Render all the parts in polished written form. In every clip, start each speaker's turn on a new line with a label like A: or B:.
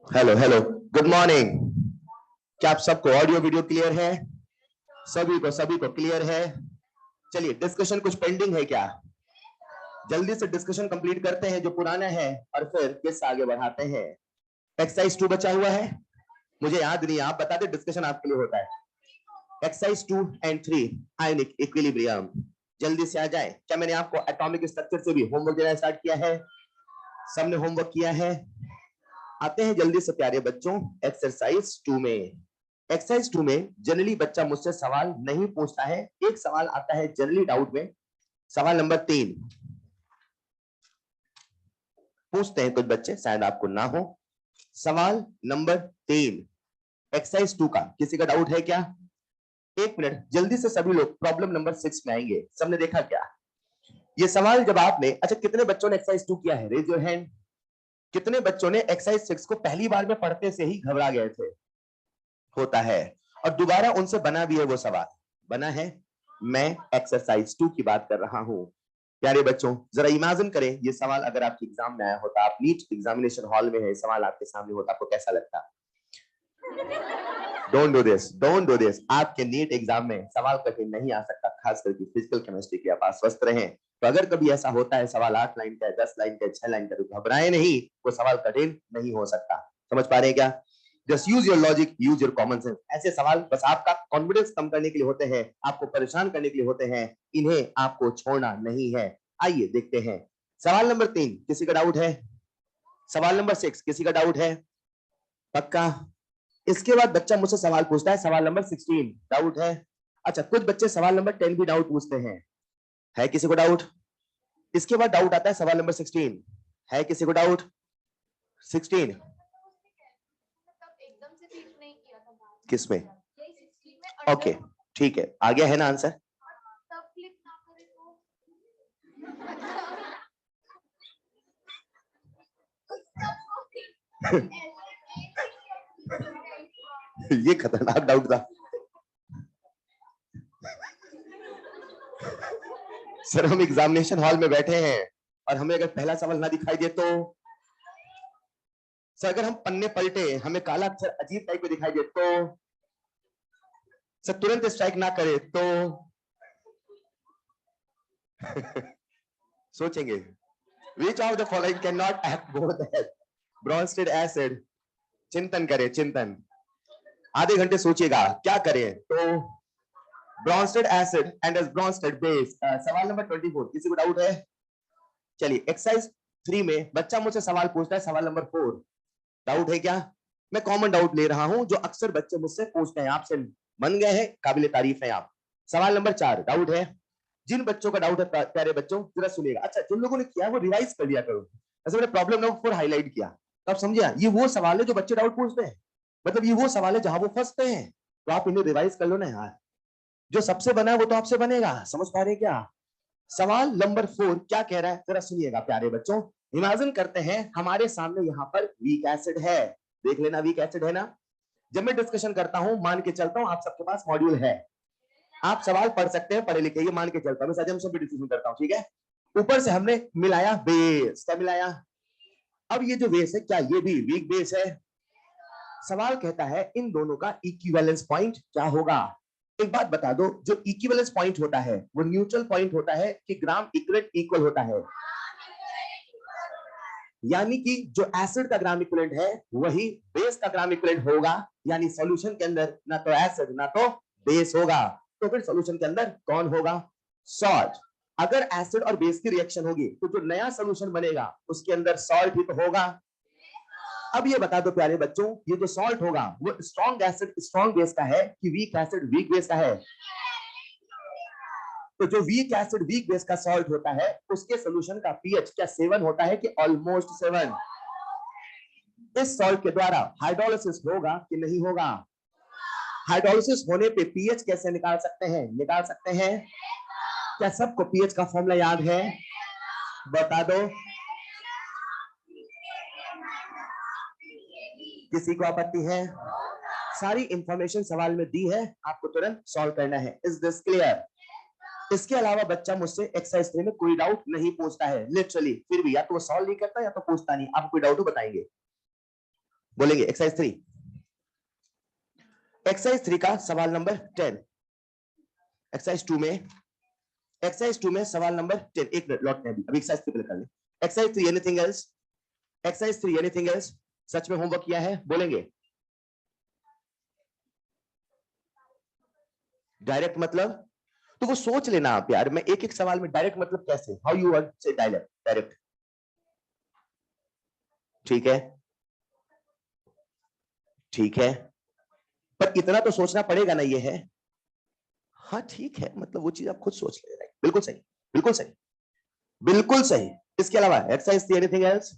A: Hello hello, good morning. क्या आप सबको ऑडियो वीडियो क्लियर है? सभी को क्लियर है? चलिए, डिस्कशन कुछ पेंडिंग है क्या? जल्दी से डिस्कशन कंप्लीट करते हैं जो पुराना है और फिर किस आगे बढ़ाते हैं। एक्सरसाइज 2 बचा हुआ है, मुझे याद नहीं, आप बता दें, डिस्कशन आपके लिए होता है। एक्सरसाइज 2 एंड 3 आयनिक इक्विलिब्रियम, जल्दी से आ जाए। क्या मैंने आपको एटॉमिक स्ट्रक्चर से भी होमवर्क देना स्टार्ट किया है? सबने होमवर्क किया है? आते हैं जल्दी से प्यारे बच्चों एक्सरसाइज 2 में। एक्सरसाइज 2 में जनरली बच्चा मुझसे सवाल नहीं पूछता है, एक सवाल आता है जनरली डाउट में। सवाल नंबर 3 पूछते हैं कुछ बच्चे, शायद आपको ना हो। सवाल नंबर 3 एक्सरसाइज 2 का किसी का डाउट है क्या? एक मिनट, जल्दी से सभी लोग प्रॉब्लम नंबर 6 में आएंगे। सबने देखा क्या ये सवाल? जब आपने, अच्छा कितने बच्चों ने एक्सरसाइज 2 किया है? Raise your hand. कितने बच्चों ने एक्सरसाइज 6 को पहली बार में पढ़ते से ही घबरा गए थे? होता है, और दोबारा उनसे बना भी है वो सवाल, बना है। मैं एक्सरसाइज 2 की बात कर रहा हूं। प्यारे बच्चों, जरा इमेजिन करें ये सवाल अगर आपके एग्जाम में आया होता, आप नीट एग्जामिनेशन हॉल में है, सवाल आपके सामने होता, आपको कैसा लगता? Don't do this. आपके नीट एग्जाम में सवाल कठिन नहीं आ सकता, खास करके फिजिकल केमिस्ट्री के। आप स्वस्थ रहें, तो अगर कभी ऐसा होता है सवाल 8 लाइन का है, 10 लाइन का है, 6 लाइन का, तो घबराए नहीं, वो सवाल कठिन नहीं हो सकता। समझ पा रहे हैं क्या? Just use your logic, use your common sense. ऐसे सवाल बस आपका कॉन्फिडेंस कम करने के लिए होते हैं, आपको परेशान करने के लिए होते हैं, इन्हें आपको छोड़ना नहीं है। आइए देखते हैं। सवाल नंबर 3 किसी का डाउट है? सवाल नंबर 6 किसी का डाउट है? पक्का? इसके बाद बच्चा मुझसे सवाल पूछता है, सवाल नंबर 16 डाउट है? अच्छा, कुछ बच्चे सवाल नंबर 10 भी डाउट पूछते हैं। है किसी को डाउट? इसके बाद डाउट आता है सवाल नंबर 16। है किसी को डाउट? 16 किसमें? ओके, ठीक है, आ गया है ना आंसर? ये खतरनाक डाउट था। सर, हम एग्जामिनेशन हॉल में बैठे हैं और हमें अगर पहला सवाल ना दिखाई दे तो? सर, अगर हम पन्ने पलटे, हमें काला अक्षर अजीब टाइप में दिखाई दे तो? सर, तुरंत स्ट्राइक ना करे तो? सोचेंगे। Which of the following cannot act both as Bronsted acid? चिंतन करें, चिंतन। आधे घंटे सोचिएगा क्या करें तो? Bronsted acid and as Bronsted base. सवाल नंबर 24 किसी को डाउट है? चलिए, एक्सरसाइज 3 में बच्चा मुझसे सवाल पूछता है, सवाल नंबर 4। डाउट है क्या? मैं कॉमन डाउट ले रहा हूं जो अक्सर बच्चे मुझसे पूछते हैं, आपसे बन गए हैं, काबिले तारीफ है आप। सवाल नंबर 4 डाउट है? जिन बच्चों का डाउट है प्यारे बच्चों जरा सुनिएगा। अच्छा, जिन लोगों ने किया वो रिवाइज कर लिया करो। ऐसे मैंने प्रॉब्लम नंबर 4 हाईलाइट किया, तो आप समझिए ये वो सवाल है जो बच्चे डाउट पूछते हैं, मतलब ये वो सवाल है जहां वो फंसते हैं, तो आप इन्हें रिवाइज कर लो ना यार। जो सबसे बना है वो तो आपसे बनेगा। समझ पा रहे हैं क्या? सवाल नंबर 4 क्या कह रहा है, जरा सुनिएगा प्यारे बच्चों। इमेजिन करते हैं हमारे सामने यहाँ पर वीक एसिड है। देख लेना, वीक एसिड है ना? जब मैं डिस्कशन करता हूं, मान के चलता हूं आप सबके पास मॉड्यूल है, आप सवाल पढ़ सकते हैं, पढ़े लिखे, ये मान के चलता हूं, मैं सब डिस्कशन करता हूं, ठीक है? ऊपर से हमने मिलाया बेस। क्या मिलाया? अब ये जो बेस है, क्या ये भी वीक बेस है? सवाल कहता है इन दोनों का इक्विवेलेंस पॉइंट क्या होगा? एक बात बता दो, जो इक्विवेलेंस पॉइंट होता है वो न्यूट्रल पॉइंट होता है कि ग्राम इक्विवेलेंट इक्वल होता है? यानी कि जो एसिड का ग्राम इक्विवेलेंट है वही बेस का ग्राम इक्विवेलेंट होगा, यानी सॉल्यूशन के अंदर ना तो एसिड ना तो बेस होगा, तो फिर सॉल्यूशन के अंदर कौन होगा? सॉल्ट। अगर एसिड और बेस की रिएक्शन होगी तो जो नया सॉल्यूशन बनेगा उसके अंदर सॉल्ट ही तो होगा। अब ये बता दो प्यारे बच्चों, ये जो सॉल्ट होगा वो स्ट्रॉन्ग एसिड स्ट्रॉन्ग बेस का है कि वीक एसिड वीक बेस का है? तो जो वीक एसिड वीक बेस का सॉल्ट होता है उसके सॉल्यूशन का पीएच क्या 7 होता है कि ऑलमोस्ट 7? इस सॉल्ट के द्वारा हाइड्रोलिसिस होगा कि नहीं होगा? हाइड्रोलिसिस होने पे पीएच कैसे निकाल सकते हैं? निकाल सकते हैं। क्या सबको पीएच का फॉर्मूला याद है? बता दो। किसी को आपत्ति है? सारी इंफॉर्मेशन सवाल में दी है, आपको तुरंत सॉल्व करना है। Is this clear? इसके अलावा बच्चा मुझसे एक्सरसाइज 3 में कोई डाउट नहीं पूछता है लिटरली, फिर भी या तो वो सॉल्व नहीं करता या तो पूछता नहीं। आपको कोई डाउट हो बताएंगे? बोलेंगे एक्सरसाइज 3। एक्सरसाइज 3 का सवाल नंबर 10। एक्सरसाइज 2 में सवाल नंबर 10। एक मिनट लौटते हैं अभी एक्सरसाइज 3 कर ले। Exercise 3 anything else? Exercise 3 anything else? सच में होमवर्क किया है? बोलेंगे। डायरेक्ट मतलब तो वो सोच लेना आप यार, मैं एक एक सवाल में डायरेक्ट मतलब कैसे, how you want say direct direct. ठीक है ठीक है, पर इतना तो सोचना पड़ेगा ना, ये है। हाँ ठीक है, मतलब वो चीज आप खुद सोच ले रहे हैं। बिल्कुल सही, बिल्कुल सही, बिल्कुल सही। इसके अलावा एक्सरसाइज 3 एनीथिंग एल्स?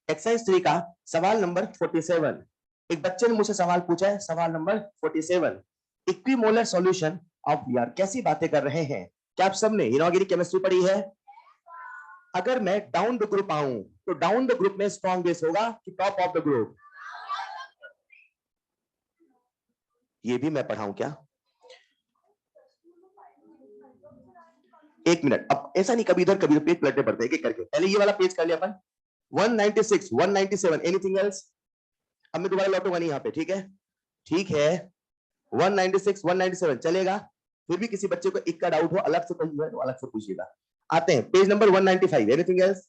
A: एक्सरसाइज 3 का सवाल नंबर 47। एक बच्चे ने मुझसे सवाल पूछा है, सवाल नंबर 47। इक्विमोलर सॉल्यूशन ऑफ, यार कैसी बातें कर रहे हैं। क्या आप सबने इनऑर्गेनिक केमिस्ट्री पढ़ी है? अगर मैं डाउन द ग्रुप आऊं तो डाउन द ग्रुप में स्ट्रॉन्ग बेस होगा कि टॉप ऑफ द ग्रुप? ये भी मैं पढ़ाऊं क्या? एक मिनट, अब ऐसा नहीं कभी इधर कभी पेज पलटने पड़ते एक एक करके। पहले ये वाला पेज कर लिया अपन। 196 197 एनीथिंग एल्स? अब मैं दोबारा लौटूंगा नहीं यहाँ पे, ठीक है ठीक है। 196 197 चलेगा। फिर भी किसी बच्चे को एक का डाउट हो अलग से कोई है तो अलग से पूछिएगा। आते हैं पेज नंबर 195 एनीथिंग एल्स?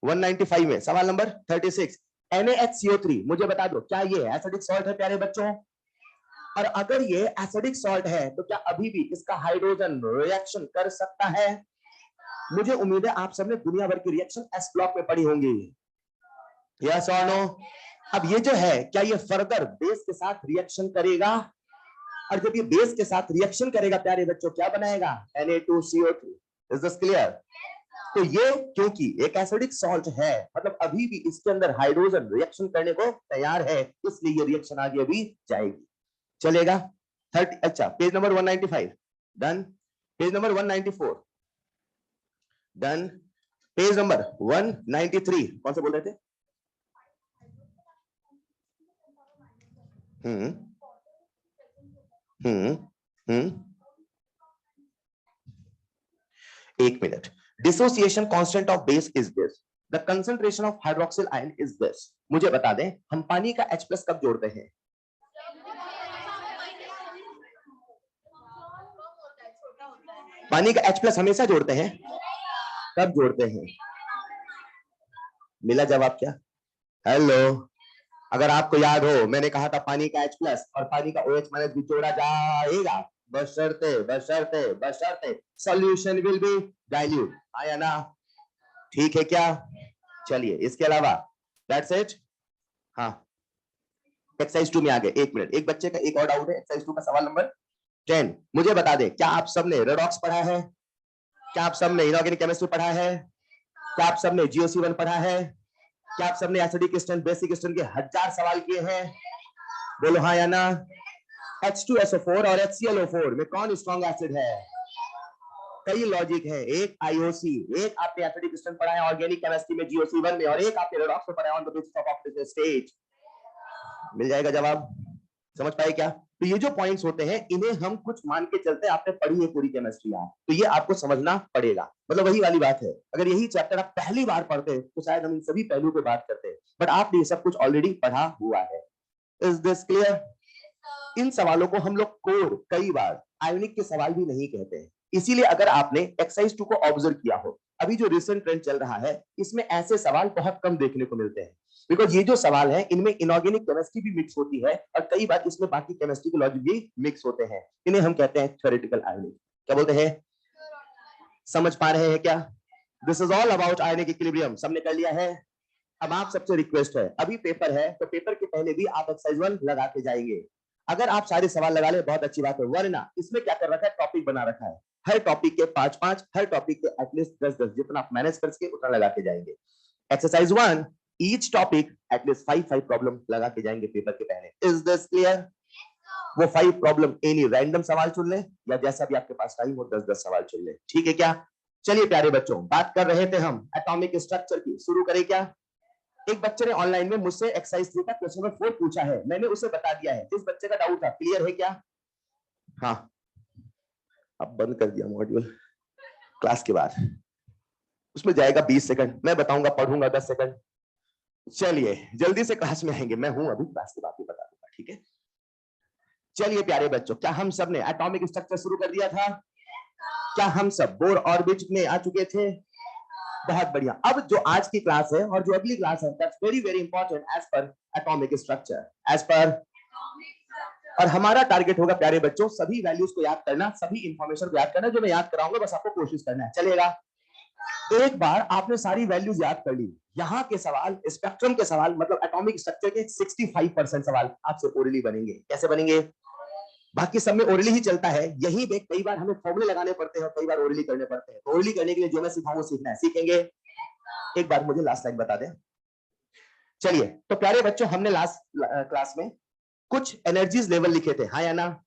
A: 195 में सवाल नंबर 36। NaHCO3 मुझे बता दो क्या ये एसिडिक सॉल्ट है प्यारे बच्चों? और अगर ये एसिडिक सॉल्ट है तो क्या अभी भी इसका हाइड्रोजन रिएक्शन कर सकता है? मुझे उम्मीद है आप सबने दुनिया भर की रिएक्शन एस ब्लॉक में पढ़ी होंगी। यस और नो? अब ये जो है क्या ये फर्दर बेस के साथ रिएक्शन करेगा? और जब ये बेस के साथ रिएक्शन करेगा प्यारे बच्चों क्या बनाएगा? Na2CO3। Is this clear? तो ये क्योंकि एक एसिडिक सॉल्ट है मतलब अभी भी इसके अंदर हाइड्रोजन रिएक्शन करने को तैयार है, इसलिए ये रिएक्शन आगे अभी जाएगी। चलेगा 30। अच्छा page number 195 done. Page number 194 done. Page number 193 कौन सा बोल रहे थे? हम्म हम्म हम्म एक minute. Dissociation constant of base is this, the concentration of hydroxyl ion is this. मुझे बता दें हम पानी का H+ कब जोड़ते हैं? पानी का H+ हमेशा जोड़ते हैं। कब जोड़ते हैं? मिला जवाब क्या? हेलो, अगर आपको याद हो मैंने कहा था पानी का H+ और पानी का OH- भी जोड़ा जाएगा, बशर्ते बशर्ते बशर्ते सॉल्यूशन विल बी डाइल्यूट। आया ना? ठीक है क्या? चलिए इसके अलावा दैट्स इट। हाँ एक्सरसाइज 2 में आ गए। एक मिनट, एक बच्चे का एक और डाउट है एक्सरसाइज 2 का सवाल नंबर 10। मुझे बता दे क्या आप सबने रेडॉक्स पढ़ा है? क्या आप सबने इनऑर्गेनिक केमिस्ट्री पढ़ा है? क्या आप सबने GOC1 पढ़ा है? क्या आप सबने एसिडिक स्टैंड बेसिक स्टैंड के 1000 सवाल किए हैं? बोलो हाँ या ना। H2SO4 और HClO4 में कौन स्ट्रॉन्ग एसिड है? कई लॉजिक है, एक IOC, एक आपने एसिडिक स्टैंड पढ़ा है ऑर्गेनिक केमिस्ट्री में GOC1 में, और एक आपने रेडॉक्स में पढ़ा है on the basis of oxidation stage. मिल जाएगा जवाब? समझ पाए क्या? तो ये जो पॉइंट्स होते हैं इन्हें हम कुछ मान के चलते हैं, आपने पढ़ी है पूरी केमिस्ट्री आप, तो ये आपको समझना पड़ेगा। मतलब वही वाली बात है, अगर यही चैप्टर आप पहली बार पढ़ते तो शायद हम इन सभी पहलुओं पे बात करते, बट आपने ये सब कुछ ऑलरेडी पढ़ा हुआ है। Is this clear? इन सवालों को हम लोग कोर कई बार आयोनिक के सवाल भी नहीं कहते हैं। इसीलिए अगर आपने एक्सरसाइज 2 को ऑब्जर्व किया हो, अभी जो रिसेंट ट्रेंड चल रहा है इसमें ऐसे सवाल बहुत कम देखने को मिलते हैं, बिकॉज ये जो सवाल है इनमें इनऑर्गेनिक केमिस्ट्री भी मिक्स होती है और कई बार इसमें बाकी केमिस्ट्री के लॉजिक भी मिक्स होते हैं। इन्हें हम कहते हैं थ्योरेटिकल आयोनिक। क्या बोलते हैं? समझ पा रहे हैं क्या? This is all about ionic equilibrium. सबने कर लिया है? अब आप सबसे रिक्वेस्ट है, अभी पेपर है तो पेपर के पहले भी आप एक्सरसाइज 1 लगा के जाएंगे। अगर आप सारे सवाल लगा ले बहुत अच्छी बात है, वरना इसमें क्या कर रखा है, टॉपिक बना रखा है, हर टॉपिक के 5-5, हर टॉपिक के एटलीस्ट 10-10, जितना आप मैनेज करके उतना लगा के जाएंगे। Exercise 1 each topic at least 5-5 problem लगा के जाएंगे पेपर के पहले। Is this clear? वो 5 प्रॉब्लम एनी रैंडम सवाल चुन ले या जैसा भी आपके पास टाइम हो 10-10 सवाल चुन ले, ठीक है क्या? चलिए प्यारे बच्चों, बात कर रहे थे हम एटॉमिक स्ट्रक्चर की, शुरू करें क्या? एक बच्चे ने ऑनलाइन में मुझसे एक्सरसाइज 3 का क्वेश्चन नंबर 4 पूछा है, मैंने उसे बता दिया है। जिस बच्चे का डाउट था क्लियर है क्या? हाँ, अब बंद कर दिया मॉड्यूल, क्लास के बाद उसमें जाएगा 20 सेकंड, मैं बताऊंगा, पढ़ूंगा 10 सेकंड। चलिए जल्दी से क्लास में आएंगे, मैं हूं अभी क्लास के बाद ही बता दूंगा, ठीक है। चलिए प्यारे बच्चों, क्या हम सब ने एटॉमिक स्ट्रक्चर शुरू कर दिया था? क्या हम सब बोर ऑर्बिट में आ चुके थे? बहुत बढ़िया। अब जो आज की क्लास है और जो अगली क्लास है, that's very very important as पर एटॉमिक स्ट्रक्चर, एज पर। और हमारा टारगेट होगा प्यारे बच्चों सभी वैल्यूज को याद करना, सभी इंफॉर्मेशन को याद करना। जो मैं याद कराऊंगा बस आपको कोशिश करना है, चलेगा? एक बार आपने सारी वैल्यूज याद कर ली, यहाँ के सवाल, स्पेक्ट्रम के सवाल, मतलब एटॉमिक स्ट्रक्चर के 65% सवाल आपसे ओरली बनेंगे। कैसे बनेंगे? बाकी सब में ओरली ही चलता है, यही पे कई बार हमें फॉर्मूले लगाने पड़ते हैं और कई बार ओरली करने पड़ते हैं। तो ओरली करने के लिए जो मैं सिखाऊंगा सीखना है, सीखेंगे। एक बार मुझे लास्ट लाइन बता दें। चलिए तो प्यारे बच्चों, हमने लास्ट क्लास में कुछ एनर्जीज लेवल लिखे थे, हाँ या ना?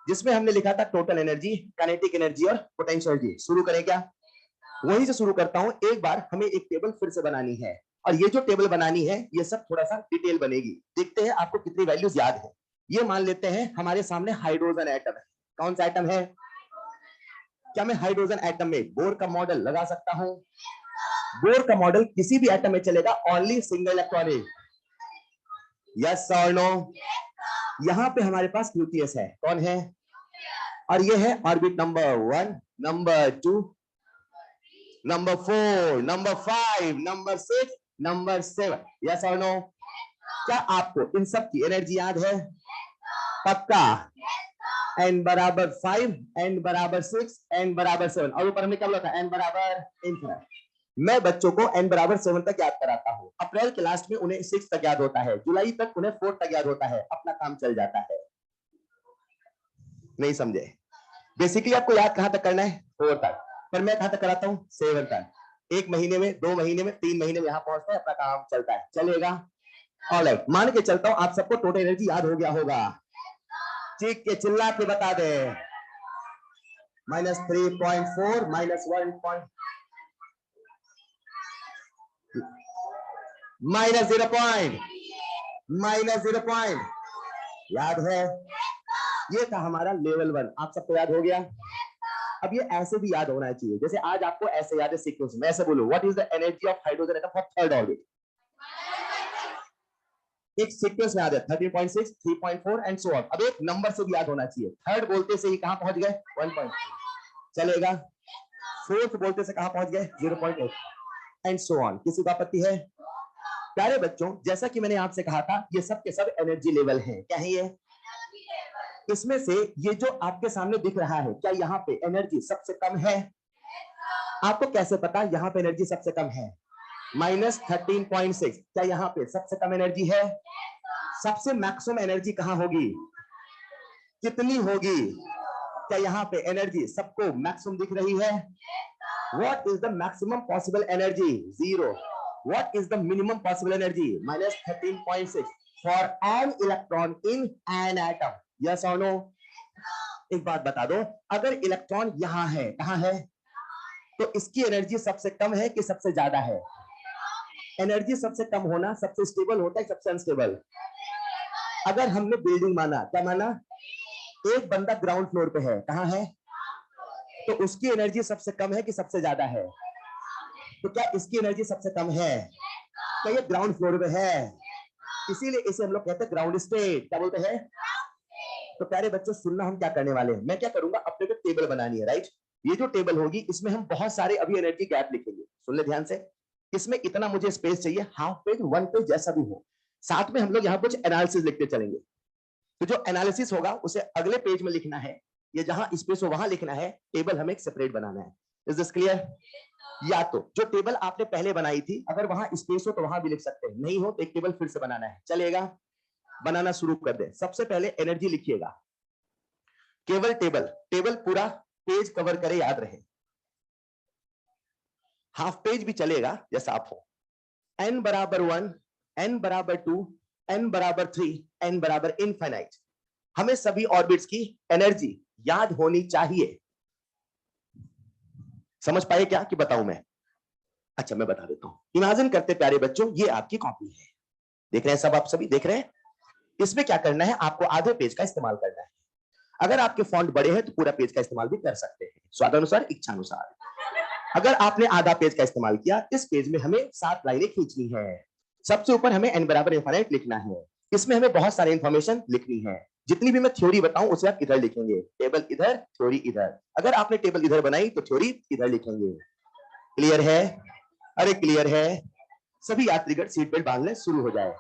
A: जिसमें हमने लिखा था टोटल एनर्जी, काइनेटिक एनर्जी और पोटेंशियल एनर्जी। शुरू करें क्या? वहीं से शुरू करता हूं। एक बार हमें एक टेबल फिर से बनानी है, और ये जो टेबल बनानी है ये सब थोड़ा सा डिटेल बनेगी। देखते हैं आपको कितनी वैल्यूज याद है। ये मान लेते हैं हमारे सामने हाइड्रोजन एटम है। कौन सा एटम है? क्या मैं हाइड्रोजन एटम में बोर का मॉडल लगा सकता हूं? बोर का मॉडल किसी भी एटम में चलेगा, ओनली सिंगल इलेक्ट्रॉनिक। यस और नो? यहां पे हमारे पास न्यूक्लियस है। कौन है? और ये है orbit number 1, number 2, number 4, number 5, number 6, number 7। Yes और नो? क्या आपको इन सब की एनर्जी याद है? पक्का? n बराबर 5, n बराबर 6, n बराबर 7, और ऊपर हमने क्या बोला था? n बराबर इनफिनिट। मैं बच्चों को n बराबर 7 तक याद कराता हूं। अप्रैल के लास्ट में उन्हें 6 तक याद होता है, जुलाई तक उन्हें 4 तक याद होता है, अपना काम चल जाता है। नहीं समझे? बेसिकली आपको याद कहां तक करना है? 4 तक। पर मैं कहां तक कराता हूं? 7 तक। 1 महीने में, 2 महीने में, 3 महीने में यहां पहुंचता है, अपना काम चलता है, चलेगा? ऑलराइट, मान के चलता हूं आप सबको टोटल एनर्जी याद हो गया होगा। चीख के चिल्ला के बता दे। -3.4 -1. -0. -0. याद है? ये था हमारा लेवल 1। आप सबको याद हो गया? अब ये ऐसे भी याद होना चाहिए, जैसे आज आपको ऐसे याद है सीक्वेंस में। ऐसे बोलो, what is the energy of hydrogen atom for third orbit? एक सीक्वेंस में याद है 13.6, 3.4 एंड सो ऑन। अब एक नंबर से भी याद होना चाहिए। थर्ड बोलते से ही कहां पहुंच गए? 1. चलेगा? फोर्थ बोलते से कहां पहुंच गए? 0.8 एंड सो ऑन। किसी को आपत्ति है? प्यारे बच्चों, जैसा कि मैंने आपसे कहा था, ये सब के सब एनर्जी लेवल हैं। क्या है ये? इसमें से ये जो आपके सामने दिख रहा है, क्या यहाँ पे एनर्जी सबसे कम है? आपको कैसे पता यहाँ पे एनर्जी सबसे कम है? -13.6, क्या यहाँ पे सबसे कम एनर्जी है? सबसे मैक्सिमम एनर्जी कहाँ होगी? कितनी होगी? क्या यहाँ पे एनर्जी सबको मैक्सिमम दिख रही है? What is the maximum possible energy? 0. What is the minimum possible energy? -13.6 for an electron in an atom. Yes or no? एक बात बता दो, अगर इलेक्ट्रॉन यहां है, कहां है, तो इसकी एनर्जी सबसे कम है कि सबसे ज्यादा है? एनर्जी सबसे कम होना सबसे स्टेबल होता है, सबसे अनस्टेबल? अगर हमने बिल्डिंग माना, क्या माना? एक बंदा ग्राउंड फ्लोर पे है, कहां है, तो उसकी एनर्जी सबसे कम है कि सबसे ज्यादा है? तो क्या इसकी एनर्जी सबसे कम है? क्या ये ग्राउंड फ्लोर पे है? इसीलिए इसे हम लोग कहते हैं ग्राउंड स्टेट। क्या बोलते हैं? तो प्यारे बच्चों सुनना, हम क्या करने वाले हैं। मैं क्या करूंगा, अपने को टेबल बनानी है, राइट? ये जो टेबल होगी इसमें हम बहुत सारे अभी एनर्जी गैप लिखेंगे। सुन ले ध्यान से। इसमें इतना मुझे स्पेस चाहिए, हाफ पेज, 1 पेज, जैसा भी हो। साथ में हम लोग यहाँ कुछ एनालिसिस लिखते चलेंगे। तो जो एनालिसिस होगा उसे अगले पेज में लिखना है, ये जहां स्पेस हो वहां लिखना है। टेबल हमें एक सेपरेट बनाना है। Is this clear? या तो जो टेबल आपने पहले बनाई थी, अगर वहां स्पेस हो तो वहां भी लिख सकते हैं, नहीं हो तो एक टेबल फिर से बनाना है। चलेगा? बनाना शुरू कर दे। सबसे पहले एनर्जी लिखिएगा, केवल टेबल। टेबल पूरा पेज कवर करे, याद रहे। हाफ पेज भी चलेगा, जैसा आप हो। n बराबर 1, n बराबर 2, n बराबर 3, n बराबर इनफाइनाइट। हमें सभी ऑर्बिट्स की एनर्जी याद होनी चाहिए। समझ पाए क्या कि बताऊं मैं? अच्छा मैं बता देता हूं। इमेजिन करते प्यारे बच्चों, ये आपकी कॉपी है, देख रहे हैं सब, आप सभी देख रहे हैं। इसमें क्या करना है, आपको आधे पेज का इस्तेमाल करना है। अगर आपके फॉन्ट बड़े हैं तो पूरा पेज का इस्तेमाल भी कर सकते हैं, स्वादानुसार, इच्छानुसार। अगर आपने आधा पेज का इस्तेमाल किया, इस पेज में हमें 7 लाइनें खींचनी है। सबसे ऊपर हमें n बराबर इनफाइनाइट लिखना है। इसमें हमें बहुत सारे इंफॉर्मेशन लिखनी है। जितनी भी मैं थ्योरी बताऊं उसे आप इधर लिखेंगे, टेबल इधर, थ्योरी इधर। अगर आपने टेबल इधर बनाई तो थ्योरी इधर लिखेंगे। क्लियर है? अरे क्लियर है? सभी यात्रीगण सीट बेल्ट बांधने शुरू हो जाए।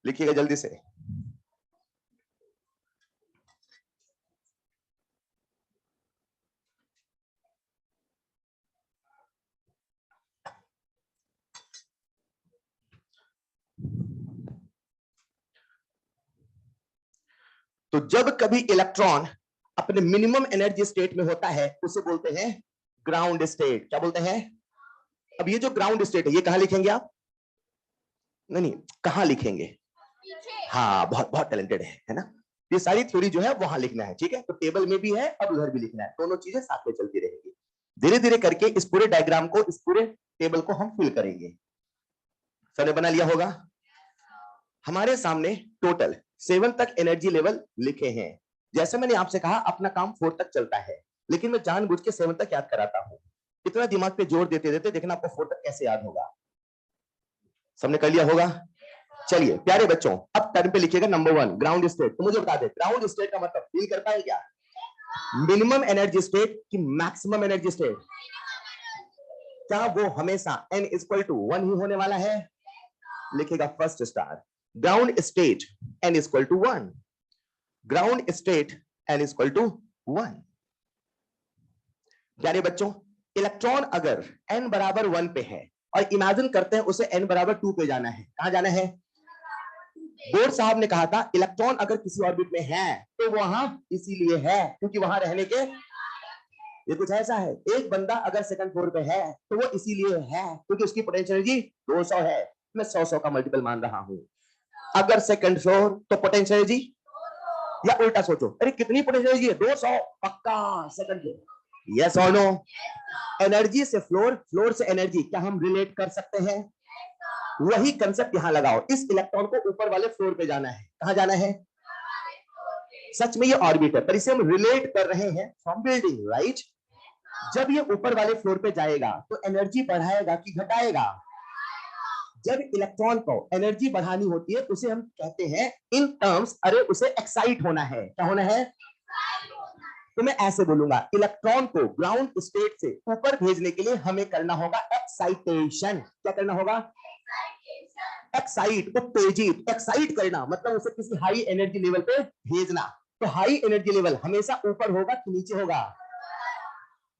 A: लिखिएगा जल्दी से। तो जब कभी इलेक्ट्रॉन अपने मिनिमम एनर्जी स्टेट में होता है उसे बोलते हैं ग्राउंड स्टेट। क्या बोलते हैं? अब ये जो ग्राउंड स्टेट है ये कहां लिखेंगे आप? नहीं, कहां लिखेंगे? हाँ, बहुत बहुत टैलेंटेड है ना? ये सारी थ्योरी जो है वहां लिखना है, ठीक है? तो टेबल में भी है और उधर भी लिखना है, दोनों चीजें साथ में चलती रहेंगी। धीरे धीरे करके इस पूरे डायग्राम को, इस पूरे टेबल को हम फिल करेंगे। सबने बना लिया होगा? हमारे सामने टोटल 7 तक एनर्जी लेवल लिखे हैं। जैसे मैंने आपसे कहा अपना काम 4 तक चलता है, लेकिन मैं जानबूझ के 7 तक याद कराता हूं। इतना दिमाग पे जोर देते देते देखना आपको 4 तक कैसे याद होगा। सबने कर लिया होगा? चलिए प्यारे बच्चों, अब टर्म पे लिखिएगा नंबर 1 ग्राउंड स्टेट। तो मुझे बता दे ग्राउंड स्टेट का मतलब फील कर पाए क्या? मिनिमम एनर्जी स्टेट की मैक्सिमम एनर्जी स्टेट? क्या वो हमेशा n इक्वल टू 1 ही होने वाला है? लिखेगा first star. Ground state n equal to 1, ground state n equal to 1। प्यारे बच्चों, इलेक्ट्रॉन अगर n बराबर 1 पे है और इमेजिन करते हैं उसे n बराबर 2 पे जाना है, कहां जाना है? बोर्ड साहब ने कहा था इलेक्ट्रॉन अगर किसी ऑर्बिट में है तो वहां इसीलिए है क्योंकि वहां रहने के, ये कुछ ऐसा है। एक बंदा अगर सेकंड फ्लोर पे है तो वो इसीलिए है क्योंकि उसकी पोटेंशियल एनर्जी 200 है। मैं 100 का मल्टीपल मान रहा हूं। अगर सेकंड फ्लोर तो पोटेंशियल एनर्जी, या उल्टा सोचो, अरे कितनी पोटेंशियल एनर्जी है? 200 पक्का सेकंड फ्लोर। यस और नो? एनर्जी से फ्लोर, फ्लोर से एनर्जी, क्या हम रिलेट कर सकते हैं? वही कंसेप्ट यहां लगाओ। इस इलेक्ट्रॉन को ऊपर वाले फ्लोर पे जाना है, कहां जाना है? सच में ये ऑर्बिट है पर इसे हम रिलेट कर रहे हैं फ्रॉम बिल्डिंग, राइट? जब ये ऊपर वाले फ्लोर पे जाएगा तो एनर्जी बढ़ाएगा कि घटाएगा? जब इलेक्ट्रॉन को एनर्जी बढ़ानी होती है उसे हम कहते हैं इन टर्म्स, अरे उसे एक्साइट होना है। क्या होना है? तो मैं ऐसे बोलूंगा इलेक्ट्रॉन को ग्राउंड स्टेट से ऊपर भेजने के लिए हमें करना होगा एक्साइटेशन। क्या करना होगा? एक्साइट, उत्तेजित। एक्साइट करना मतलब उसे किसी हाई एनर्जी लेवल पे भेजना। तो हाई एनर्जी लेवल हमेशा ऊपर होगा कि नीचे होगा?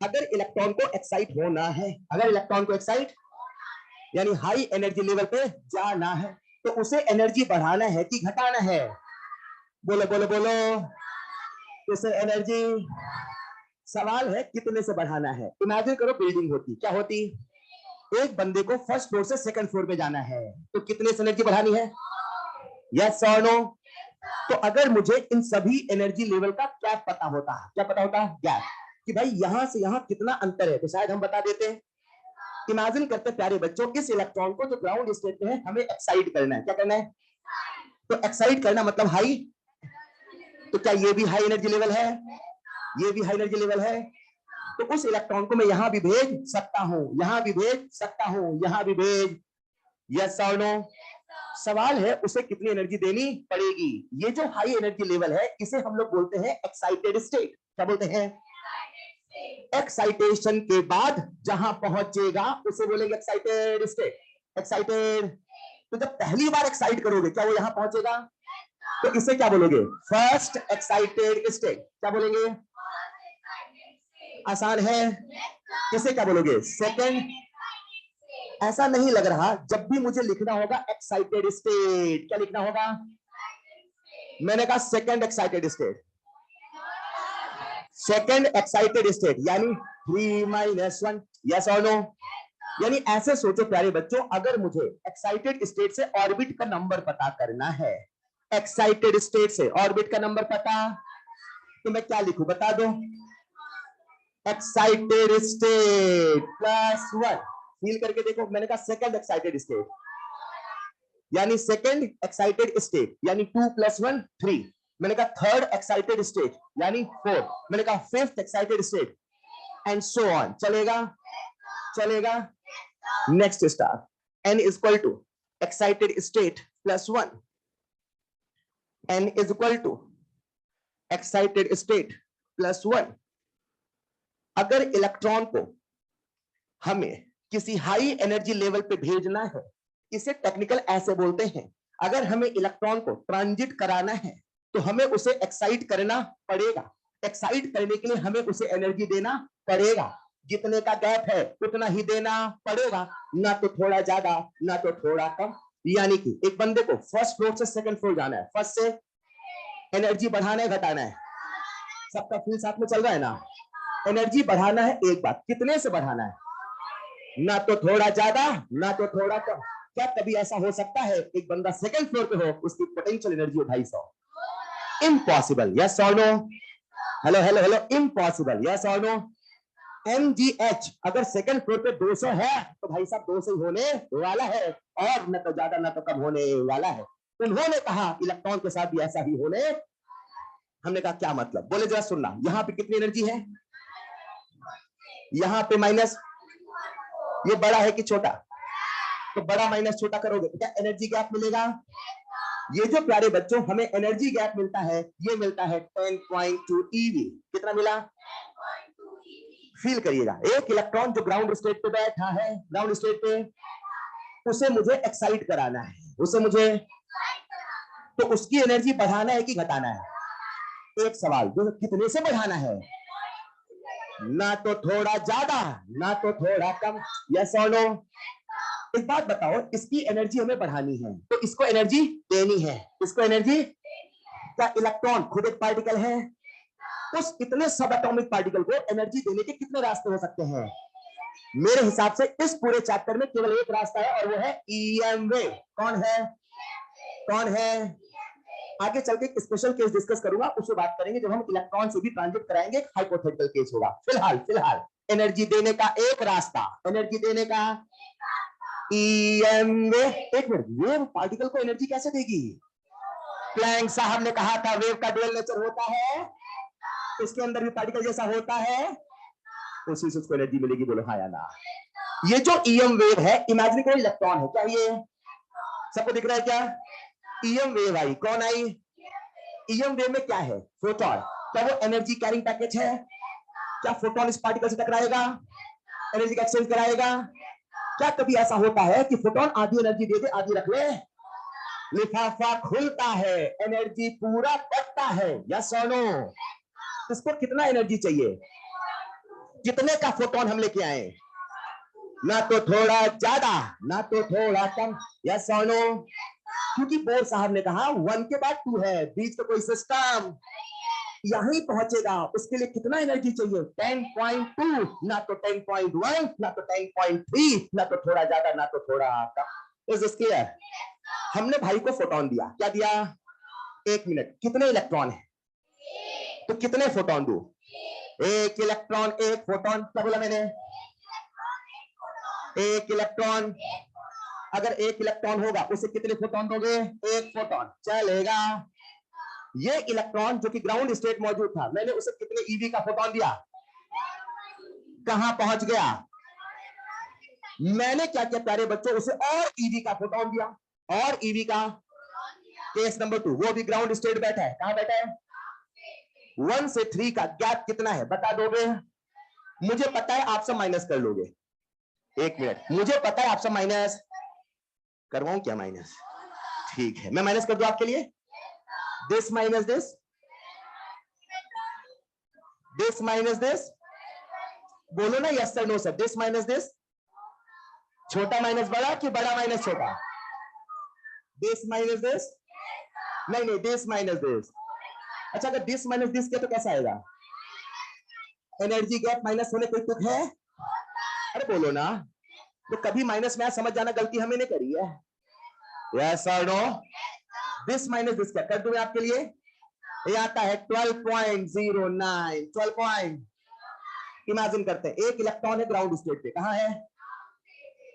A: अगर इलेक्ट्रॉन को एक्साइट होना है, अगर इलेक्ट्रॉन को एक्साइट यानी हाई एनर्जी लेवल पे जाना है, तो उसे एनर्जी बढ़ाना है कि घटाना है? बोलो बोलो बोलो। उसे एनर्जी, सवाल है कितने से बढ़ाना है। इमेजिन करो बिल्डिंग होती, क्या होती? एक बंदे को फर्स्ट फ्लोर से सेकंड फ्लोर पे जाना है तो कितने से एनर्जी बढ़ानी है? यस और नो? तो अगर मुझे इन सभी एनर्जी लेवल का गैप पता होता, क्या पता होता? गैप, कि भाई यहां से यहां कितना अंतर है, तो शायद हम बता देते हैं। इमेजिन करते प्यारे बच्चों, इस इलेक्ट्रॉन को जो ग्राउंड स्टेट में है हमें एक्साइट करना है। क्या करना है? तो एक्साइट करना मतलब हाई। तो क्या ये भी हाई एनर्जी लेवल है? ये भी हाई एनर्जी लेवल है। तो उस इलेक्ट्रॉन को मैं यहां भी भेज सकता हूं, यहां भी भेज सकता हूं, यहां भी भेज। यस और नो? सवाल है उसे कितनी एनर्जी देनी पड़ेगी। ये जो हाई एनर्जी लेवल है इसे हम लोग बोलते हैं एक्साइटेड स्टेट। क्या बोलते हैं? एक्साइटेशन के बाद जहां पहुंचेगा उसे बोलेंगे एक्साइटेड स्टेट। एक्साइटेड। तो जब पहली बार एक्साइट करोगे क्या वो यहां पहुंचेगा? तो इसे क्या बोलोगे? First excited state. क्या बोलेंगे? आसान है। इसे क्या बोलोगे? सेकंड। ऐसा नहीं लग रहा, जब भी मुझे लिखना होगा एक्साइटेड स्टेट, क्या लिखना होगा? मैंने कहा second excited state. Second excited state यानी 3 - 1। यस और नो? यानी ऐसे सोचो प्यारे बच्चों, अगर मुझे एक्साइटेड स्टेट से ऑर्बिट का नंबर पता करना है, एक्साइटेड स्टेट से ऑर्बिट का नंबर पता, तो मैं क्या लिखूं बता दो? Excited state +1। फील करके देखो, मैंने कहा सेकंड एक्साइटेड स्टेट यानी सेकंड एक्साइटेड स्टेट यानी 2 + 1 3। मैंने कहा थर्ड एक्साइटेड स्टेट यानी 4। मैंने कहा fifth excited state and so on, चलेगा चलेगा। Next star, n is equal to excited state plus 1, n is equal to excited state plus 1। अगर इलेक्ट्रॉन को हमें किसी हाई एनर्जी लेवल पे भेजना है, इसे टेक्निकल ऐसे बोलते हैं, अगर हमें इलेक्ट्रॉन को ट्रांजिट कराना है तो हमें उसे एक्साइट करना पड़ेगा। एक्साइट करने के लिए हमें उसे एनर्जी देना पड़ेगा, जितने का गैप है उतना ही देना पड़ेगा, ना तो थोड़ा ज्यादा ना तो थोड़ा कम। यानी कि एक बंदे को फर्स्ट फ्लोर से सेकंड फ्लोर जाना है, फर्स्ट से एनर्जी बढ़ाना है घटाना है, सबका फील साथ में चल रहा है ना। एनर्जी बढ़ाना है, एक बात कितने से बढ़ाना है, ना तो थोड़ा ज्यादा ना तो थोड़ा कम। क्या कभी ऐसा हो सकता है एक बंदा सेकंड फ्लोर पे हो, उसकी पोटेंशियल एनर्जी हो 250? इम्पॉसिबल, यस और no? Hello hello hello, impossible, yes और नो? mgh अगर सेकंड फ्लोर पे 200 है तो भाई साहब 200 ही होने वाला है, और न तो ज्यादा न तो कम होने वाला है। उन्होंने कहा इलेक्ट्रॉन के साथ भी ऐसा ही होने। हमने कहा क्या मतलब, बोले जरा सुनना, यहां पे कितनी एनर्जी है, यहां पे माइनस, ये बड़ा है कि छोटा, तो बड़ा माइनस छोटा करोगे क्या एनर्जी गैप मिलेगा? ये जो प्यारे बच्चों हमें एनर्जी गैप मिलता है, ये मिलता है 10.2 eV। कितना मिला? फील करिएगा, एक इलेक्ट्रॉन जो ग्राउंड स्टेट पे बैठा है, ग्राउंड स्टेट पे, उसे मुझे एक्साइट कराना है, उसे मुझे, तो उसकी एनर्जी बढ़ाना है कि घटाना है? एक सवाल, जो कितने से बढ़ाना है, ना तो थोड़ा ज्यादा ना तो थोड़ा कम, यस और नो? एक बात बताओ, इसकी एनर्जी हमें बढ़ानी है तो इसको एनर्जी देनी है, इसको एनर्जी, क्या इलेक्ट्रॉन खुद एक पार्टिकल है? उस इतने सब एटॉमिक पार्टिकल को एनर्जी देने के कितने रास्ते हो सकते हैं? मेरे हिसाब से इस पूरे चैप्टर में केवल एक रास्ता है और वो है ईएम वेव। कौन है? कौन है? आगे चल के एक स्पेशल केस डिस्कस करूंगा, उससे बात करेंगे जब हम इलेक्ट्रॉन से भी ट्रांजिट कराएंगे, एक हाइपोथेटिकल केस होगा। फिलहाल फिलहाल एनर्जी देने का एक रास्ता, एनर्जी देने का ईएम वेव। एक मिनट, वेव पार्टिकल को एनर्जी कैसे देगी? प्लैंक साहब ने कहा था वेव का डुअल नेचर होता है, इसके अंदर भी पार्टिकल जैसा होता है, उसी से उसको एनर्जी मिलेगी। बोलो हाँ या ना? ये जो ईएम वेव है, इमेजिन कोई इलेक्ट्रॉन है, क्या ये सबको दिख रहा है? क्या ईएम वेव आई? कौन आई? ईएम वेव में क्या है? फोटोन। क्या वो एनर्जी कैरिंग पैकेज है? क्या फोटोन इस पार्टिकल से टकराएगा, एनर्जी का एक्सचेंज कराएगा? क्या कभी ऐसा होता है कि फोटोन आधी एनर्जी दे दे आधी रख ले? लिफाफा खुलता है, एनर्जी पूरा पड़ता है, यस और नो? इसको कितना एनर्जी चाहिए, कितने का फोटोन हम लेके आए? ना तो थोड़ा ज्यादा ना तो थोड़ा कम, यस और नो? क्योंकि बोर साहब ने कहा 1 के बाद 2 है, बीच का कोई सिस्टम यहीं पहुंचेगा, उसके लिए कितना एनर्जी चाहिए? 10.2 ना तो 10.1 ना तो 10.3, ना तो थोड़ा ज्यादा ना तो थोड़ा कम। Is this clear? हमने भाई को फोटोन दिया, क्या दिया? 1 मिनट, कितने इलेक्ट्रॉन है तो कितने फोटोन दो? एक इलेक्ट्रॉन एक फोटोन। क्या बोला मैंने? एक इलेक्ट्रॉन। अगर एक इलेक्ट्रॉन होगा उसे कितने फोटोन दोगे? एक फोटोन, चलेगा। ये इलेक्ट्रॉन जो कि ग्राउंड स्टेट मौजूद था, मैंने उसे कितने ईवी का फोटोन दिया? कहां पहुंच गया? मैंने क्या किया प्यारे बच्चों, उसे और ईवी का फोटोन दिया, और ईवी का। केस नंबर 2, वो भी ग्राउंड स्टेट बैठा है, कहां बैठा है? 1 से 3 का गैप कितना है बता दोगे? मुझे पता है, आप सब माइनस कर लोगे। 1 मिनट, मुझे पता है आप सब माइनस करवाऊं क्या? माइनस, ठीक है, मैं माइनस कर दूं आपके लिए। This minus this, this minus this, बोलो ना yes sir no sir. This minus this, छोटा माइनस बड़ा कि बड़ा माइनस छोटा? दिस माइनस दिस, नहीं नहीं, दिस माइनस दिस। अच्छा, अगर दिस माइनस दिस किया तो कैसा आएगा? एनर्जी गैप माइनस होने कोई तुक है? अरे बोलो ना। तो कभी माइनस में समझ जाना, गलती हमें नहीं करी है, यस और नो? दिस माइनस दिस क्या कर दूं मैं आपके लिए? ये आता है 12.09, 12 पॉइंट। इमेजिन करते हैं एक इलेक्ट्रॉन है ग्राउंड स्टेट पे, कहां है?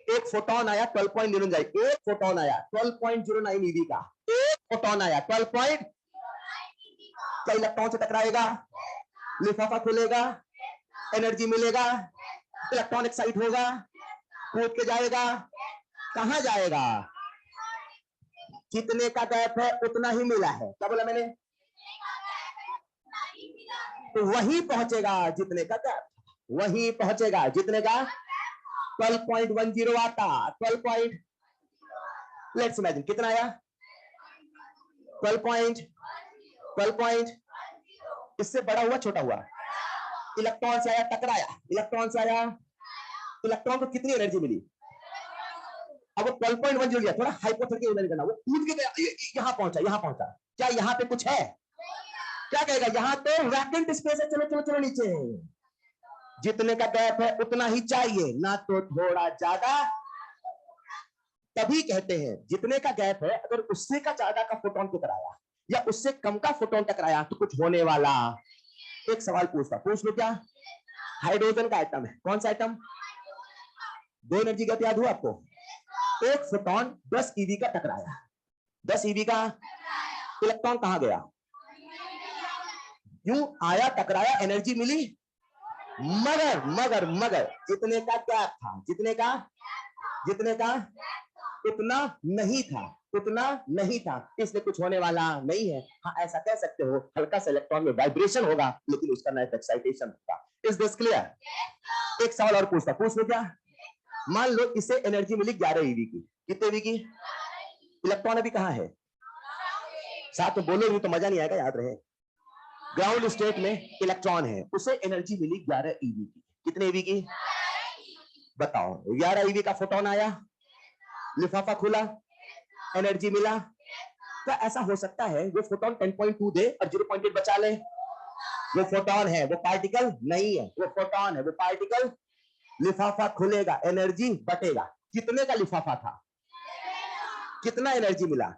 A: एक फोटोन आया 12.09, एक फोटोन आया 12.09 ईवी का, एक फोटोन आया 12 क्या इलेक्ट्रॉन से टकराएगा? लिफाफा खुलेगा, एनर्जी मिलेगा, इलेक्ट्रॉन एक्साइट होगा, कूद के जाएगा, कहां जाएगा? जितने का गैप है उतना ही मिला है। क्या बोला मैंने? तो वही पहुंचेगा जितने का गैप, वही पहुंचेगा जितने का 12.10 आता। 12 लेट्स इमेजिन कितना आया? 12 इससे बड़ा हुआ छोटा हुआ? इलेक्ट्रॉन से आया, टकराया, इलेक्ट्रॉन से आया, इलेक्ट्रॉन को कितनी एनर्जी मिली? अब वो 12.1 जो लिया, थोड़ा हाइपोथेटिकल इमेजिन करना, वो कूद के गया, यहां पहुंचा, यहां पहुंचा, क्या यहां पे कुछ है? क्या कहेगा? यहां तो वैकेंट स्पेस है, चलो चलो चलो नीचे। जितने का गैप है उतना ही चाहिए, ना तो थोड़ा ज्यादा। तभी कहते हैं जितने का गैप है, अगर उससे का ज्यादा का फोटोन टकराया या उससे कम का फोटोन टकराया तो कुछ होने वाला। एक सवाल पूछ लो क्या? हाइड्रोजन का एटम है, कौन सा एटम? दो एनर्जी गैप याद हुआ आपको? एक फोटोन 10 ईवी का टकराया, 10 ईवी का, इलेक्ट्रॉन कहां गया? यूं आया, टकराया, एनर्जी मिली, मगर मगर मगर जितने का गैप था, जितने का उतना नहीं था, उतना नहीं था, इसलिए कुछ होने वाला नहीं है। हाँ, ऐसा कह सकते हो, हल्का सा इलेक्ट्रॉन में वाइब्रेशन होगा, लेकिन उसका नेट एक्साइटेशन होगा। Is this clear? एक सवाल और पूछ लो क्या? मान लो इसे एनर्जी मिली 11 ईवी की। कितने ईवी की? इलेक्ट्रॉन अभी कहां है? साथ में बोलो, तो मजा नहीं आएगा, याद रहे। ग्राउंड स्टेट में इलेक्ट्रॉन है, उसे एनर्जी मिली 11 ईवी की। कितने ईवी की? बताओ। 11 ईवी का फोटोन आया, लिफाफा खुला, एनर्जी मिला। तो ऐसा हो सकता है वो फोटोन 10.2 दे और 0.8 बचा ले? वो फोटोन है, वो पार्टिकल नहीं है, वो फोटोन है, वो पार्टिकल। लिफाफा खुलेगा, एनर्जी बटेगा। कितने का लिफाफा था? कितना एनर्जी मिला?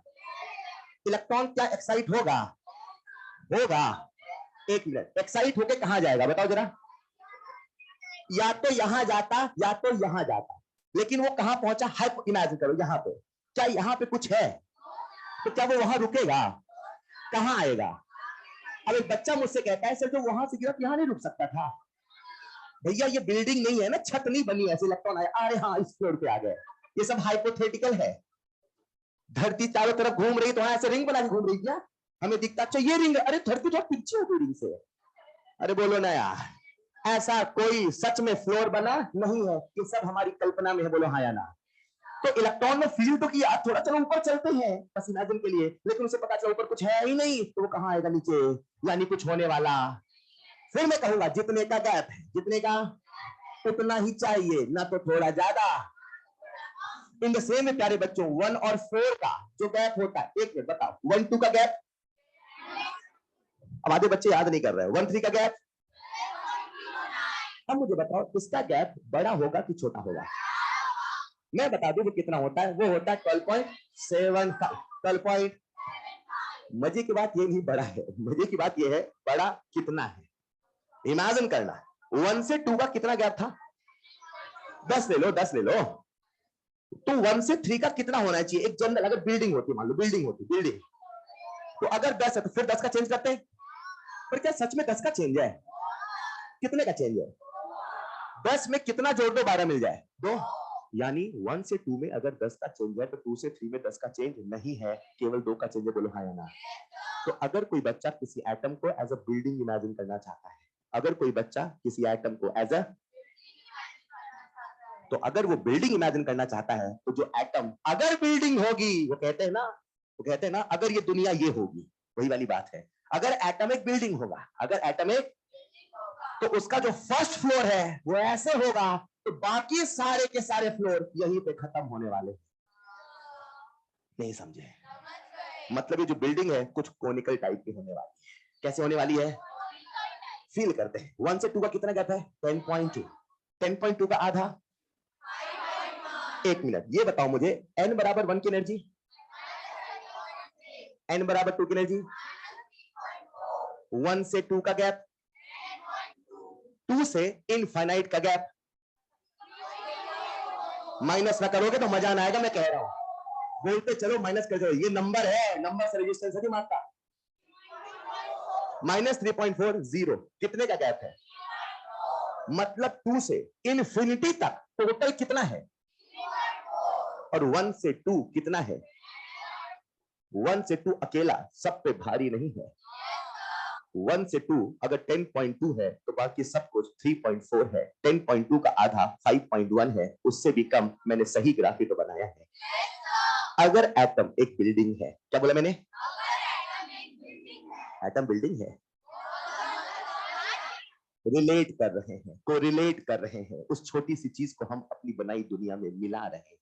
A: इलेक्ट्रॉन क्या एक्साइट होगा? एक मिनट, एक्साइट होके कहां जाएगा बताओ जरा? या तो यहां जाता या तो यहां जाता, लेकिन वो कहां पहुंचा? हाइपो इमेजिन करो, यहां पे। क्या यहां पे कुछ है? तो क्या वो वहां रुकेगा? कहां आएगा? अब एक बच्चा मुझसे कहता है सर जो वहां से गिरा यहां नहीं रुक सकता था। भैया ये बिल्डिंग नहीं है ना, छत नहीं बनी ऐसे इलेक्ट्रॉन आया, अरे हाँ इस फ्लोर पे आ गए। ये सब हाइपोथेटिकल है। धरती चारों तरफ घूम रही तो ऐसे रिंग बना के घूम रही, क्या हमें दिखता? अच्छा ये रिंग, अरे धरती जो पीछे हो रिंग से। अरे बोलो ना यार, ऐसा कोई सच में फ्लोर बना नहीं है, ये सब हमारी कल्पना में है। बोलो हाँ या ना? तो इलेक्ट्रॉन ने फील तो किया, थोड़ा चलो ऊपर चलते हैं बस इमेजिन के लिए, लेकिन उसे पता चला ऊपर कुछ है ही नहीं, तो वो कहां आएगा? नीचे, यानी कुछ होने वाला। फिर मैं कहूंगा जितने का गैप है, जितने का उतना ही चाहिए, ना तो थोड़ा ज्यादा। इन द सेम में प्यारे बच्चों, 1 और 4 का जो गैप होता है, एक मिनट बताओ, 1 2 का गैप, अब आधे बच्चे याद नहीं कर रहे हैं। 1 3 का गैप, अब मुझे बताओ इसका गैप बड़ा होगा कि छोटा होगा? मैं बता दूं वो कितना होता है, वो होता है 12.75। 12 मजे की बात ये नहीं बड़ा है, मजे की बात ये है बड़ा कितना है। इमेजिन करना, 1 से 2 का कितना गैप था? 10 ले लो, 10 ले लो। तो 1 से 3 का कितना होना चाहिए? एक जनरल, अगर बिल्डिंग होती, मान लो बिल्डिंग होती, बिल्डिंग, तो अगर 10 है तो फिर 10 का चेंज करते हैं। पर क्या सच में 10 का चेंज है? कितने का चेंज है? 10 में कितना जोड़ दो 12 मिल जाए? 2। यानी 1 से 2 में अगर 10 का चेंज है तो 2 से 3 में 10 का चेंज नहीं है, केवल 2 का चेंज है। बोलो हाँ या ना? तो अगर कोई बच्चा किसी एटम को एज अ बिल्डिंग इमेजिन करना चाहता है, अगर कोई बच्चा किसी एटम को एज अ, तो अगर वो बिल्डिंग इमेजिन करना चाहता है तो जो एटम अगर बिल्डिंग होगी, वो कहते हैं ना अगर ये दुनिया ये होगी, वही वाली बात है। अगर एटम एक बिल्डिंग होगा, अगर एटम एक, तो उसका जो फर्स्ट फ्लोर है वो ऐसे होगा, तो बाकी सारे के सारे फ्लोर यहीं पे खत्म होने वाले। नहीं समझे? मतलब ये जो बिल्डिंग है कुछ कोनिकल टाइप की होने वाली है। कैसे होने वाली है? फील करते हैं। 1 से 2 का कितना गैप है? 10.2। 10.2 का आधा? एक मिनट, ये बताओ मुझे, n बराबर 1 की एनर्जी, n बराबर 2 की एनर्जी, 1 से 2 का गैप, 2 से इनफाइनाइट का गैप। माइनस ना करोगे तो मजा ना आएगा, मैं कह रहा हूं। बोलते चलो माइनस कर दो, ये नंबर है, नंबर से रेजिस्टेंस है मात्रा। -3.40 कितने का गैप है? मतलब 2 से इन्फिनिटी तक टोटल कितना है, और 1 से 2 कितना है, 1 से 2 अकेला सब पे भारी नहीं है। 1 से 2 अगर 10.2 है तो बाकी सब कुछ 3.4 है। 10.2 का आधा 5.1 है, उससे भी कम। मैंने सही ग्राफ तो बनाया है। अगर एटम एक बिल्डिंग है, क्या बोला मैंने, एटम बिल्डिंग है, रिलेट कर रहे हैं, कोरिलेट कर रहे हैं, उस छोटी सी चीज को हम अपनी बनाई दुनिया में मिला रहे हैं।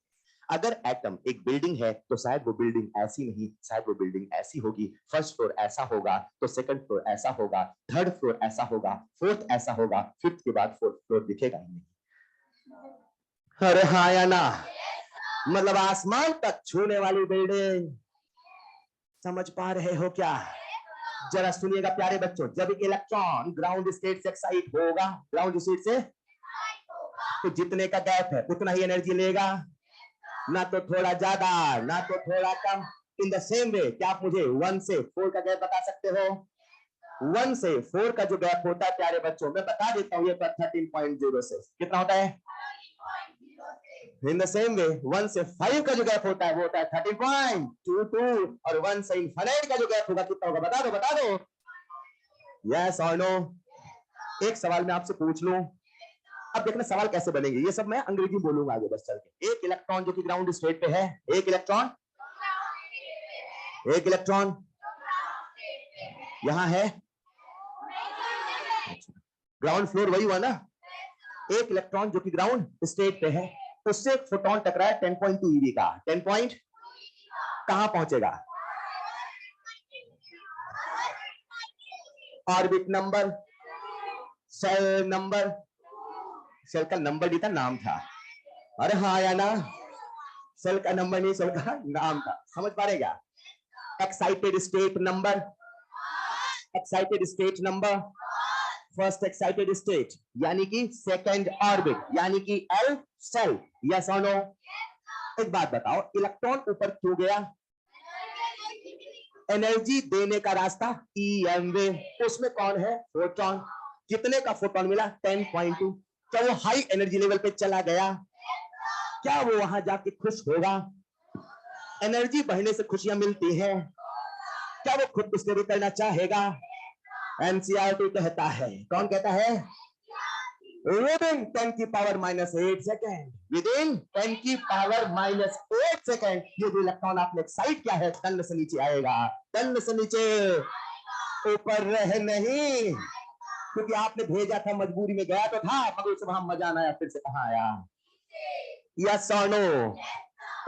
A: अगर एटम एक बिल्डिंग है तो शायद वो बिल्डिंग ऐसी नहीं, शायद वो बिल्डिंग ऐसी होगी। फर्स्ट फ्लोर ऐसा होगा तो सेकंड फ्लोर ऐसा होगा, थर्ड फ्लोर ऐसा होगा, फोर्थ ऐसा होगा, फिफ्थ के बाद फोर्थ फ्लोर दिखेगा ही नहीं। अरे हाँ या ना, मतलब आसमान तक छूने वाली बिल्डिंग। समझ पा रहे हो क्या? जरा सुनिएगा प्यारे बच्चों, जब इलेक्ट्रॉन ग्राउंड स्टेट से एक्साइट होगा, ग्राउंड स्टेट से, तो जितने का गैप है उतना ही एनर्जी लेगा, ना तो थोड़ा ज्यादा ना तो थोड़ा कम। इन द सेम वे, क्या आप मुझे 1 से 4 का गैप बता सकते हो? 1 से 4 का जो गैप होता है प्यारे बच्चों, मैं बता देता हूं, ये 13.06 कितना होता है। इन द सेम वे 1 से 5 का जो गैप होता है वो होता है 13.22, और 1 से इनफिनिट का जो गैप होगा कितना होगा, बता दो बता दो। यस और नो? एक सवाल मैं आपसे पूछ लूं, अब देखना सवाल कैसे बनेंगे, ये सब मैं अंग्रेजी बोलूंगा आगे बस चल के। एक इलेक्ट्रॉन जो कि ग्राउंड स्टेट पे है, एक इलेक्ट्रॉन यहां है, ग्राउंड फ्लोर वही हुआ ना। एक इलेक्ट्रॉन जो कि ग्राउंड स्टेट पे है, उससे एक फोटोन टकराया 10.2 eV का। 10 पॉइंट कहां पहुंचेगा, orbit number, cell number, cell का नंबर नहीं था, नाम था। अरे हाँ या ना, सेल का नंबर नहीं, सेल का नाम था। समझ पा रहे क्या? Excited state number, excited state number, first excited state यानी कि सेकंड ऑर्बिट यानी कि एल सेल। यस और नो? एक बात बताओ, इलेक्ट्रॉन ऊपर क्यों गया? एनर्जी देने का रास्ता EM वे, उसमें कौन है, फोटोन। कितने का फोटोन मिला, 10.2। क्या वो हाई एनर्जी लेवल पे चला गया? क्या वो वहां जाके खुश होगा? एनर्जी बढ़ने से खुशियां मिलती है, क्या वो खुद डिस्कवरी करना चाहेगा? एनसीईआरटी कहता है, कौन कहता है? विदिन 10 की पावर -8 सेकेंड, विदिन 10 की पावर -8 सेकेंड ये जो इलेक्ट्रॉन आपने एक्साइट किया है तन से नीचे आएगा, तन से नीचे, ऊपर रह नहीं, क्योंकि आपने भेजा था, मजबूरी में गया तो था, मगर उसे वहां मजा ना आया, फिर से कहां आया। यस और नो?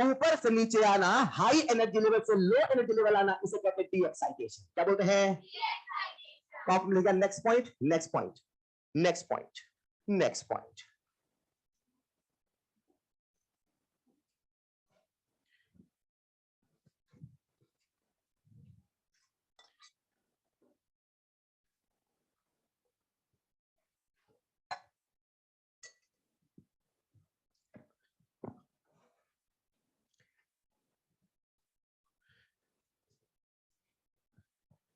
A: ऊपर से नीचे आना, हाई एनर्जी लेवल से लो एनर्जी लेवल आना, इसे कहते हैं डी एक्साइटेशन। क्या बोलते हैं? Next point, next point, next point, next point.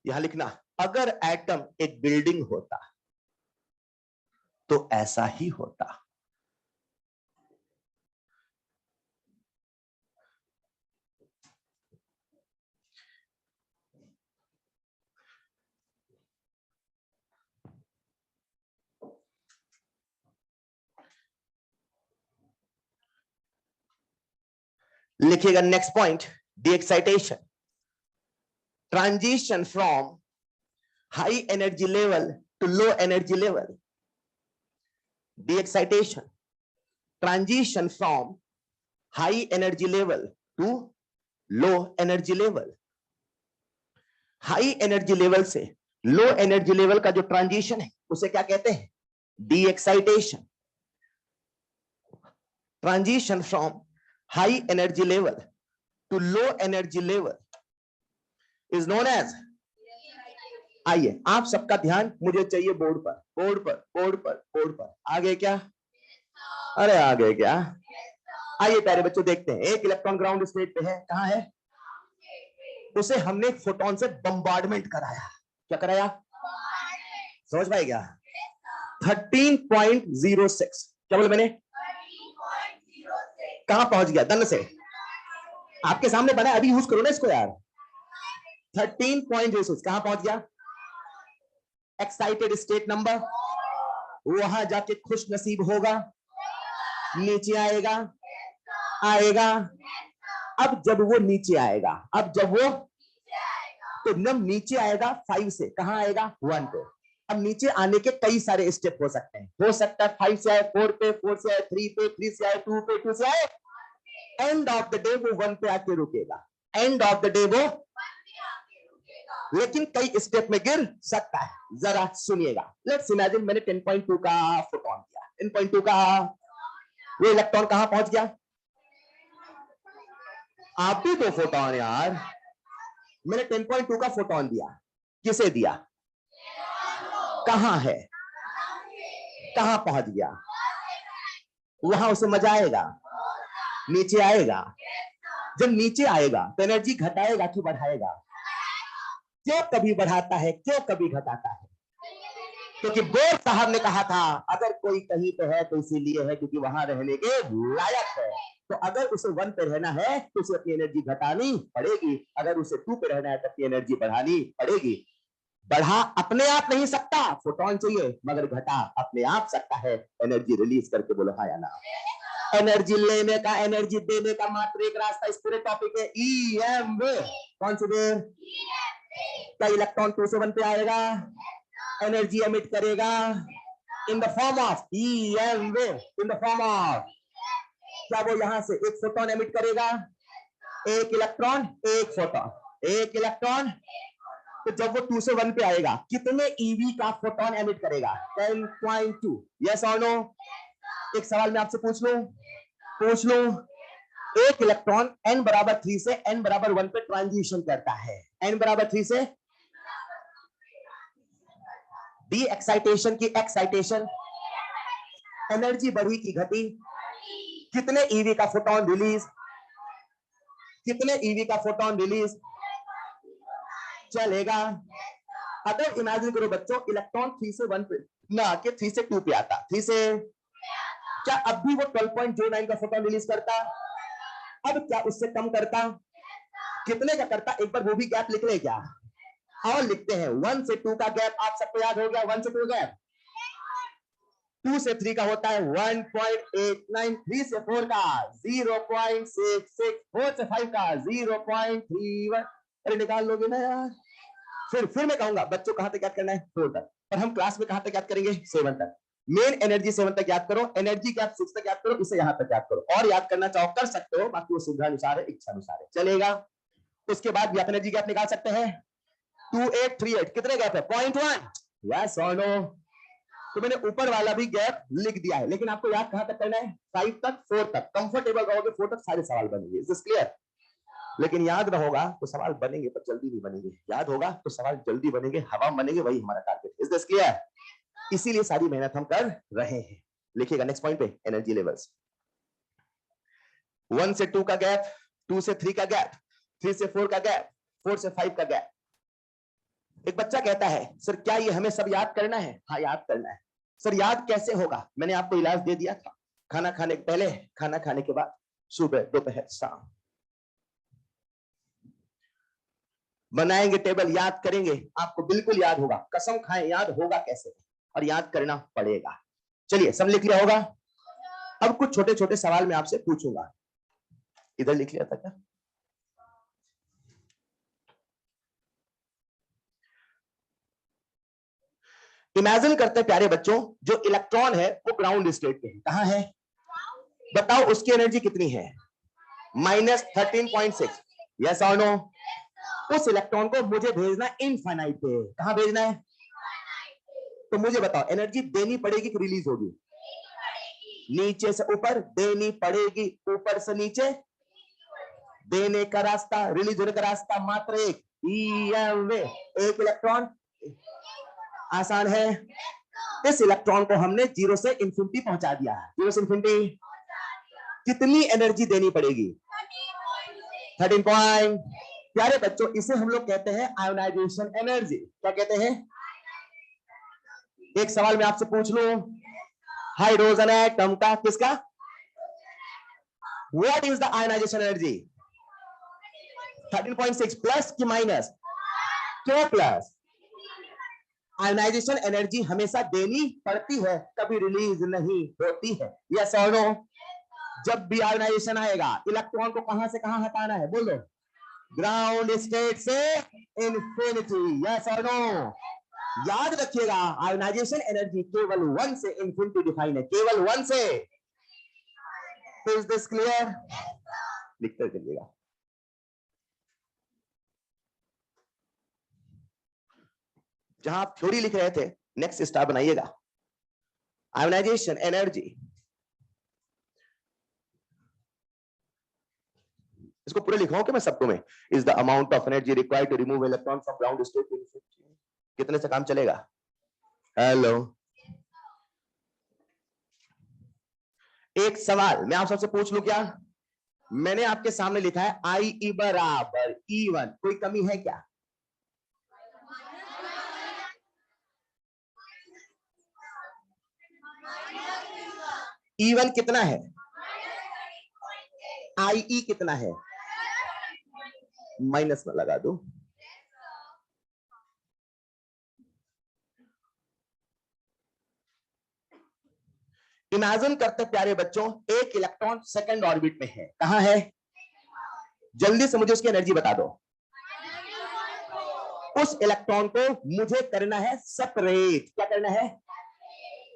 A: यहां लिखना, अगर एटम एक बिल्डिंग होता तो ऐसा ही होता। लिखिएगा next point, de excitation, transition from high energy level to low energy level. De excitation, transition from high energy level to low energy level. High energy level से लो एनर्जी लेवल का जो transition है उसे क्या कहते हैं? De excitation. Transition from high energy level to low energy level is known as. आइए आप सबका ध्यान मुझे चाहिए बोर्ड पर, बोर्ड पर, बोर्ड पर, बोर्ड पर। आगे क्या? अरे आगे क्या? आइए प्यारे बच्चों देखते हैं, एक इलेक्ट्रॉन ग्राउंड स्टेट पे है, कहां है? उसे हमने फोटोन से बम्बार्डमेंट कराया। क्या कराया? समझ पाए क्या? 13.06। क्या बोले मैंने? 13.06। कहां पहुंच गया? दन से आपके सामने बना, अभी यूज करो ना इसको यार। 13.06 कहां पहुंच गया? एक्साइटेड स्टेट नंबर, वहां जाके खुश नसीब होगा, नीचे आएगा, आएगा। अब जब वो नीचे आएगा, तो नम नीचे आएगा 5 से, कहां आएगा? 1 पे। अब नीचे आने के कई सारे स्टेप हो सकते हैं। हो सकता है 5 से आए 4 पे, 4 से आए 3 पे, 3 से आए 2 पे, 2 से आए, एंड ऑफ द डे वो 1 पे आके रुकेगा। एंड ऑफ द डे वो, लेकिन कई स्टेप में गिर सकता है। जरा सुनिएगा। लेट्स इमेजिन मैंने 10.2 का फोटोन दिया। 10.2 का वो इलेक्ट्रॉन कहां पहुंच गया? आप भी तो फोटोन यार। मैंने 10.2 का फोटोन दिया, किसे दिया? कहां है? कहां पहुंच गया? वहां उसे मजा आएगा, नीचे आएगा। जब नीचे आएगा तो एनर्जी घटाएगा कि बढ़ाएगा? क्यों कभी बढ़ाता है, क्यों कभी घटाता है? क्योंकि बोर साहब ने कहा था अगर कोई कहीं पे है तो इसीलिए है क्योंकि वहां रहने के लायक है। तो अगर उसे 1 पे रहना है तो उसे अपनी एनर्जी घटानी पड़ेगी, अगर उसे 2 पे रहना है तो अपनी एनर्जी बढ़ानी पड़ेगी। बढ़ा अपने आप नहीं सकता, फोटोन चाहिए, मगर घटा अपने आप सकता है। एनर्जी रिलीज करके बोलो हाँ या ना। एनर्जी लेने का, एनर्जी देने का मात्र एक रास्ता इस पूरे टॉपिक है, EM वे। कौन सी वेव? क्या इलेक्ट्रॉन 2 से 1 पे आएगा, एनर्जी एमिट करेगा in the form of EM wave, in the form of, क्या वो यहां से एक फोटोन एमिट करेगा? एक इलेक्ट्रॉन, एक फोटोन, एक इलेक्ट्रॉन। तो जब वो 2 से 1 पे आएगा कितने EV का फोटोन एमिट करेगा? 10.2। यस और नो? एक सवाल मैं आपसे पूछ लूं। एक इलेक्ट्रॉन n बराबर 3 से n बराबर 1 पे ट्रांजिशन करता है। n बराबर 3 से डी एक्साइटेशन की एक्साइटेशन, एनर्जी बढ़ी की घटी, कितने EV का फोटोन रिलीज, कितने EV का फोटोन रिलीज चलेगा? अगर इमेजिन करो बच्चों इलेक्ट्रॉन 3 से 1 पे ना आके 3 से 2 पे आता, 3 से, क्या अब भी वो 12.09 का फोटोन रिलीज करता? अब क्या उससे कम करता? कितने का करता? एक बार वो भी गैप लिख ले क्या? और लिखते हैं 1 से 2 का गैप आप सबको याद हो गया। 1 से 2 गैप, 2 से 3 का होता है 1.89, 3 से 4 का 0.66, 4 से 5 का 0.31। अरे निकाल लोगे ना यार। फिर मैं कहूंगा बच्चों कहां तक याद करना है? 4 तक। पर हम क्लास में कहां तक याद करेंगे? 7 तक। मेन एनर्जी 7 तक याद करो, एनर्जी गैप 6 तक याद करो, इसे यहां तक याद करो। और याद करना चाहो कर सकते हो, बाकी वो सुविधा अनुसार है, इच्छा अनुसार है, चलेगा। उसके बाद भी आप एनर्जी गैप निकाल सकते हैं। 2838 कितने गैप है? 0.1। यस और नो? तो मैंने ऊपर वाला भी गैप लिख दिया है, लेकिन आपको याद कहां तक करना है? 5 तक, 4 तक। कंफर्टेबल रहोगे 4 तक सारे सवाल बनेंगे। Is this clear? लेकिन याद रहोगा तो सवाल बनेंगे पर जल्दी नहीं बनेंगे, याद होगा तो सवाल जल्दी बनेंगे, हवा बनेंगे, वही हमारा टारगेट। Is this clear? इसीलिए सारी मेहनत हम कर रहे हैं। लिखिएगा नेक्स्ट पॉइंट पे, एनर्जी लेवल्स। 1 से 2 का गैप, 2 से 3 का गैप, 3 से 4 का गैप, 4 से 5 का गैप। एक बच्चा कहता है सर क्या ये हमें सब याद करना है? हाँ याद करना है। सर याद कैसे होगा? मैंने आपको इलाज दे दिया था, खाना खाने के पहले, खाना खाने के बाद, सुबह, दोपहर, शाम। बनाएंगे टेबल, याद करेंगे, आपको बिल्कुल याद होगा। कसम खाएं याद होगा कैसे, और याद करना पड़ेगा। चलिए सब लिख लिया होगा। अब कुछ छोटे छोटे सवाल मैं आपसे पूछूंगा। इधर लिख लिया था क्या? इमेजिन करते प्यारे बच्चों, जो इलेक्ट्रॉन है वो ग्राउंड स्टेट पे है। कहां है? बताओ उसकी एनर्जी कितनी है? -13.6। यस और नो? उस इलेक्ट्रॉन को मुझे भेजना इनफाइनाइट पे। कहां भेजना है? तो मुझे बताओ एनर्जी देनी पड़ेगी कि रिलीज होगी? नीचे से ऊपर देनी पड़ेगी, ऊपर से नीचे देने का रास्ता, रिलीज होने का रास्ता मात्र एक, EM वे, एक इलेक्ट्रॉन। आसान है। इस इलेक्ट्रॉन को हमने 0 से इंफिनिटी पहुंचा दिया। 0 से इंफिनिटी कितनी एनर्जी देनी पड़ेगी? 13 पॉइंट। प्यारे बच्चों इसे हम लोग कहते हैं आयोनाइजेशन एनर्जी। क्या कहते हैं? एक सवाल मैं आपसे पूछ लूं, हाइड्रोजन एटम का किसका, what is the ionization energy? 13.6 plus कि माइनस? क्यों प्लस? आयनाइजेशन एनर्जी हमेशा देनी पड़ती है, कभी रिलीज नहीं होती है। यस और नो? जब भी आयनाइजेशन आएगा इलेक्ट्रॉन को कहां से कहां हटाना है, बोलो? ग्राउंड स्टेट से इंफिनिटी। यस और नो? याद रखिएगा आयनाइजेशन एनर्जी केवल 1 से इंफिनिटी डिफाइन है, केवल 1 से। Is this clear? लिखते चलिएगा। जहां आप थ्योरी लिख रहे थे नेक्स्ट स्टार बनाइएगा। आयनाइजेशन एनर्जी, इसको पूरे लिखाऊं कि मैं सबको में? Is the amount of energy required to remove electron from ground state to infinity. कितने से काम चलेगा? हेलो, एक सवाल मैं आप सबसे पूछ लूं क्या? मैंने आपके सामने लिखा है आई ई बराबर E1, कोई कमी है क्या? E1 कितना है? आई ई कितना है? माइनस में लगा दो। इमेजिन करते प्यारे बच्चों, एक इलेक्ट्रॉन सेकंड ऑर्बिट में है। कहां है? जल्दी से मुझे उसकी एनर्जी बता दो। उस इलेक्ट्रॉन को मुझे करना है सेपरेट। क्या करना है?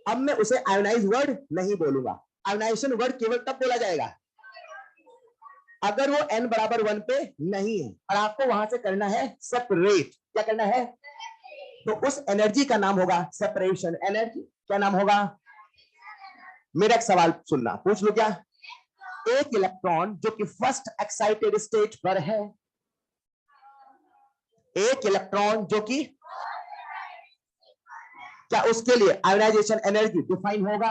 A: अब मैं उसे आयोनाइज वर्ड नहीं बोलूंगा। आयोनाइजेशन वर्ड केवल तब बोला जाएगा अगर वो n बराबर 1 पे नहीं है और आपको वहां से करना है सेपरेट। क्या करना है? तो उस एनर्जी का नाम होगा सेपरेशन एनर्जी। क्या नाम होगा? मेरा एक सवाल सुनना, पूछ लो क्या? एक इलेक्ट्रॉन जो कि फर्स्ट एक्साइटेड स्टेट पर है, एक इलेक्ट्रॉन जो कि, क्या उसके लिए आयोनाइजेशन एनर्जी डिफाइन होगा?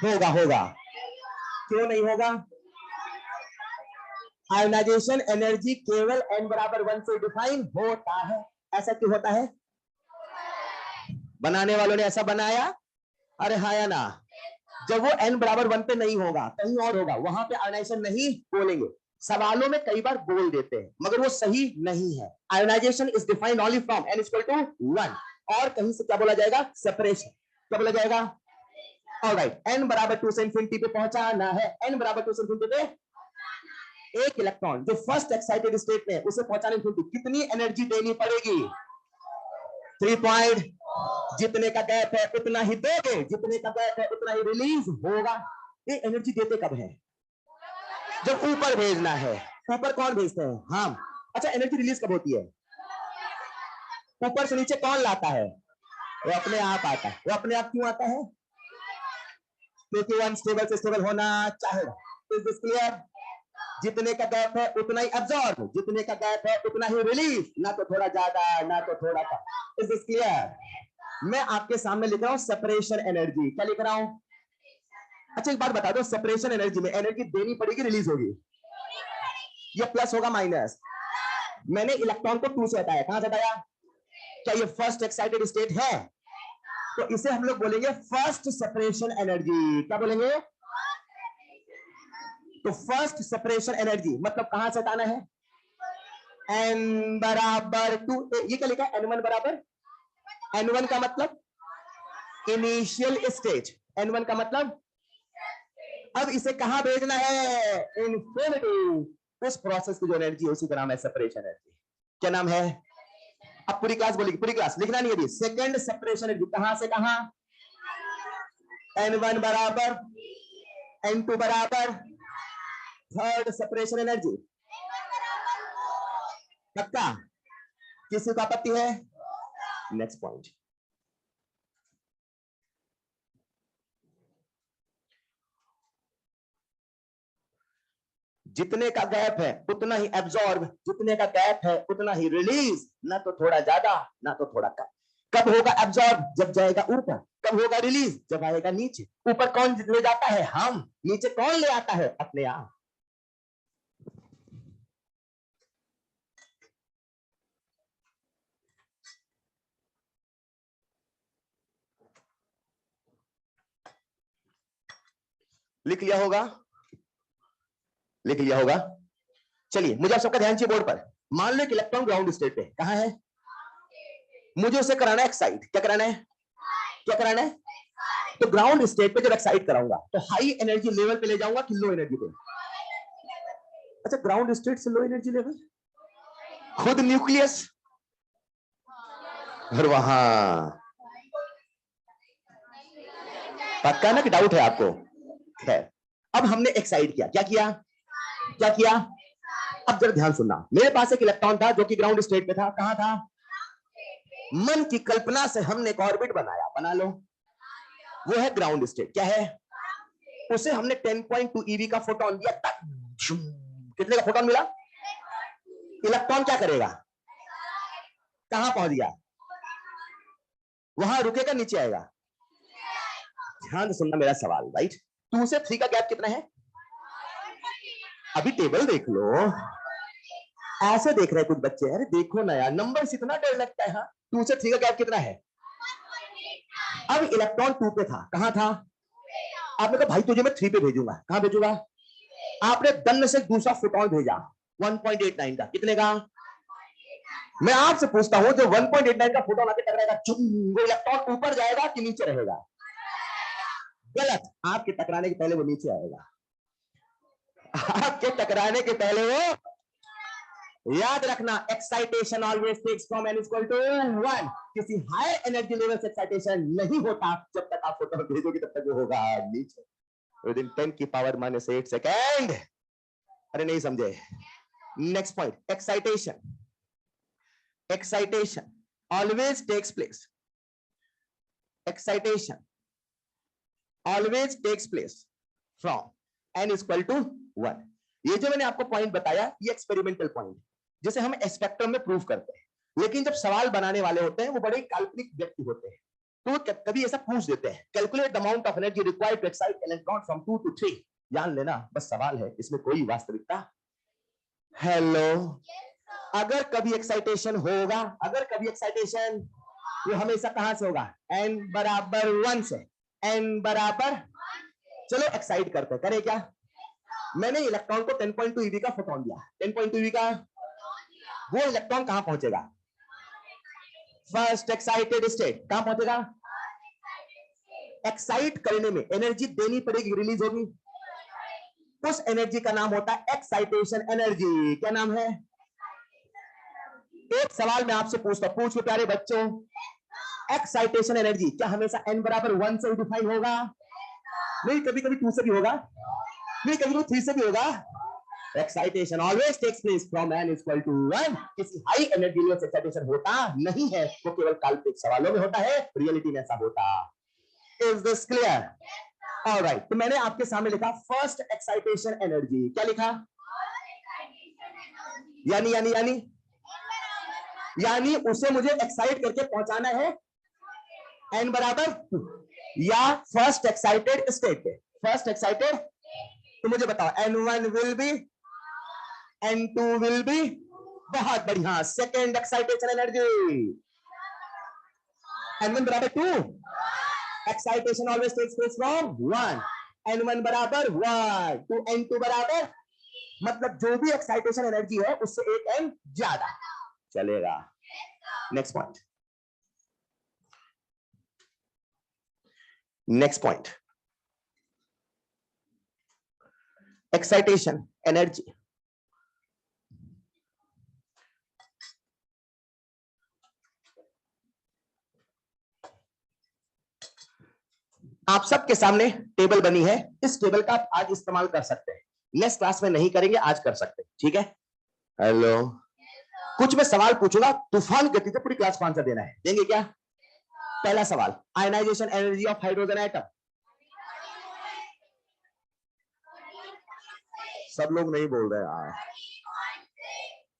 A: होगा होगा। क्यों नहीं होगा? आयोनाइजेशन एनर्जी केवल n बराबर 1 से डिफाइन होता है। ऐसा क्यों होता है? बनाने वालों ने ऐसा बनाया? अरे हाँ या ना? जब वो n बराबर 1 पे नहीं होगा, कहीं और होगा, वहां पे आयोनाइजेशन नहीं बोलेंगे। सवालों में कई बार बोल देते हैं मगर वो सही नहीं है। Ionization is defined only from n equal to 1, और कहीं से क्या बोला जाएगा? सेपरेशन। क्या बोला जाएगा? ऑलराइट, n बराबर 2 से इंफिनिटी पे पहुंचाना है। n बराबर 2 से इंफिनिटी पे एक इलेक्ट्रॉन जो फर्स्ट एक्साइटेड स्टेट में उसे पहुंचाने के लिए कितनी एनर्जी देनी पड़ेगी? 3 पॉइंट। जितने का गैप है उतना ही दोगे, जितने का गैप है उतना ही रिलीज होगा। ये एनर्जी देते कब है? जब ऊपर भेजना है। ऊपर कौन भेजते हैं? हम। अच्छा, एनर्जी रिलीज कब होती है? ऊपर से नीचे कौन लाता है? वो अपने आप आता है। वो अपने आप क्यों आता है? क्योंकि वो अनस्टेबल से स्टेबल होना चाहेगा। Is this clear? जितने का गैप है उतना ही अब्सॉर्ब, जितने का गैप है उतना ही रिलीज, ना तो थोड़ा ज्यादा ना तो थोड़ा कम। Is this clear? मैं आपके सामने लिख रहा हूं सेपरेशन एनर्जी। क्या लिख रहा हूं? अच्छा एक बात बता दो, सेपरेशन एनर्जी में एनर्जी देनी पड़ेगी रिलीज होगी? ये प्लस होगा माइनस? मैंने इलेक्ट्रॉन को 2 से हटाया, कहां से हटाया? क्या ये फर्स्ट एक्साइटेड स्टेट है? तो इसे हम लोग बोलेंगे फर्स्ट सेपरेशन एनर्जी। क्या बोलेंगे? तो फर्स्ट सेपरेशन एनर्जी मतलब कहां से हटाना है? n बराबर 2। ये क्या लिखा है? n1 बराबर, n1 का मतलब इनिशियल स्टेज, n1 का मतलब। अब इसे कहां भेजना है? इंफिनिटी। उस प्रोसेस की जो एनर्जी है उसी का नाम है सेपरेशन एनर्जी। क्या नाम है? अब पूरी क्लास बोलेगी, पूरी क्लास लिखना नहीं है। सेकंड सेपरेशन एनर्जी कहां से कहां? n1 बराबर n2 बराबर थर्ड सेपरेशन एनर्जी। पक्का? किसी को आपत्ति है? नेक्स्ट पॉइंट, जितने का गैप है उतना ही एब्जॉर्ब, जितने का गैप है उतना ही रिलीज, ना तो थोड़ा ज्यादा ना तो थोड़ा कम। कब होगा एब्जॉर्ब? जब जाएगा ऊपर। कब होगा रिलीज? जब आएगा नीचे। ऊपर कौन ले जाता है? हम। नीचे कौन ले आता है? अपने आप। लिख लिया होगा, लिख लिया होगा। चलिए मुझे आप सबका ध्यान चाहिए बोर्ड पर। मान लो एक इलेक्ट्रॉन ग्राउंड स्टेट पे, कहां है, मुझे उसे कराना है एक्साइट। क्या कराना है, क्या कराना है, तो ग्राउंड स्टेट पे जब एक्साइट कराऊंगा तो हाई एनर्जी लेवल पे ले जाऊंगा कि लो एनर्जी पे। अच्छा, ग्राउंड स्टेट से लो एनर्जी लेवल, खुद न्यूक्लियस, और वहां पक्का ना कि डाउट है आपको। खैर, अब हमने एक्साइट किया, क्या किया, क्या किया। अब जरा ध्यान सुनना, मेरे पास एक इलेक्ट्रॉन था जो कि ग्राउंड स्टेट पे था। कहां था, मन की कल्पना से हमने एक ऑर्बिट बनाया, बना लो, वो है ग्राउंड स्टेट। क्या है, उसे हमने 10.2 eV का फोटोन दिया। कितने का फोटोन मिला, इलेक्ट्रॉन क्या करेगा, कहां पहुंच गया, वहां रुकेगा, नीचे आएगा। ध्यान से सुनना मेरा सवाल, राइट। 2 से 3 का गैप कितना है, अभी टेबल देख लो, ऐसे देख रहे कुछ बच्चे, अरे देखो ना यार, नंबर से इतना डर लगता है। हाँ, 2 से 3 का गैप कितना है। अब इलेक्ट्रॉन 2 पे था, कहां था, आपने कहा भाई तुझे मैं 3 पे भेजूंगा, कहां भेजूंगा, आपने दंड से दूसरा फोटोन भेजा 1.89 का, कितने का। मैं आपसे पूछता हूं, जो 1.89 का फोटोन आके टकराएगा, वो इलेक्ट्रॉन ऊपर जाएगा कि नीचे रहेगा। गलत, आपके टकराने के पहले वो नीचे आएगा। आपके टकराने के पहले वो, याद रखना, excitation always takes from n equal to 1। किसी हाई एनर्जी लेवल से एक्साइटेशन नहीं होता जब तक आप फोटोन भेजोगे, तब तक वो होगा नीचे विद इन 10 की पावर -8 सेकेंड। अरे नहीं समझे। Next point, excitation. Excitation always takes place, excitation always takes place from n equal to 1। ये जो मैंने आपको पॉइंट बताया, ये एक्सपेरिमेंटल पॉइंट, जिसे हम स्पेक्ट्रम में प्रूव करते हैं। लेकिन जब सवाल बनाने वाले होते हैं वो बड़े काल्पनिक व्यक्ति होते हैं, तो कभी ऐसा पूछ देते हैं, calculate the amount of energy required to excite electron from 2 to 3। जान लेना बस सवाल है, इसमें कोई वास्तविकता। हेलो, अगर कभी एक्साइटेशन होगा, अगर कभी एक्साइटेशन, वो हमेशा कहां से होगा, n बराबर 1 से, n बराबर, चलो एक्साइट करते हैं, करें क्या। मैंने इलेक्ट्रॉन को 10.2 eV का फोटोन दिया, 10.2 eV का, वो इलेक्ट्रॉन कहां पहुंचेगा, फर्स्ट एक्साइटेड स्टेट। कहां पहुंचेगा, एक्साइट करने में एनर्जी देनी पड़ेगी, रिलीज होगी, उस एनर्जी का नाम होता है एक्साइटेशन एनर्जी। क्या नाम है। एक सवाल मैं आपसे पूछता हूं, पूछ लो प्यारे बच्चों, एक्साइटेशन एनर्जी क्या हमेशा n बराबर 1 से डिफाइन होगा, नहीं, कभी कभी 2 से भी होगा, नहीं, कभी कभी 3 से भी होगा। Excitation always takes place from n equal to 1। किसी हाई एनर्जी लेवल से एक्साइटेशन होता नहीं है, वो केवल काल्पनिक सवालों में होता है, रियलिटी में ऐसा होता। Is this clear. ऑलराइट, तो मैंने आपके सामने लिखा फर्स्ट एक्साइटेशन एनर्जी, क्या लिखा, यानी यानी यानी यानी उसे मुझे एक्साइट करके पहुंचाना है n बराबर 2, या फर्स्ट एक्साइटेड स्टेट पे, फर्स्ट एक्साइटेड, तो मुझे बताओ n1 will be, n2 will be, बहुत बढ़िया, सेकेंड एक्साइटेशन एनर्जी, n1 बराबर 2, excitation always takes place from 1, n1 बराबर 1 to n2 बराबर, मतलब जो भी एक्साइटेशन एनर्जी है उससे एक n ज्यादा चलेगा। Next point, next point, excitation energy. आप सबके सामने टेबल बनी है, इस टेबल का आप आज इस्तेमाल कर सकते हैं, नेक्स्ट क्लास में नहीं करेंगे, आज कर सकते हैं, ठीक है। हेलो, कुछ मैं सवाल पूछूंगा, तूफान गति से पूरी क्लास को आंसर देना है, देंगे क्या। पहला सवाल, ionization energy of hydrogen atom. सब लोग नहीं बोल रहे यार,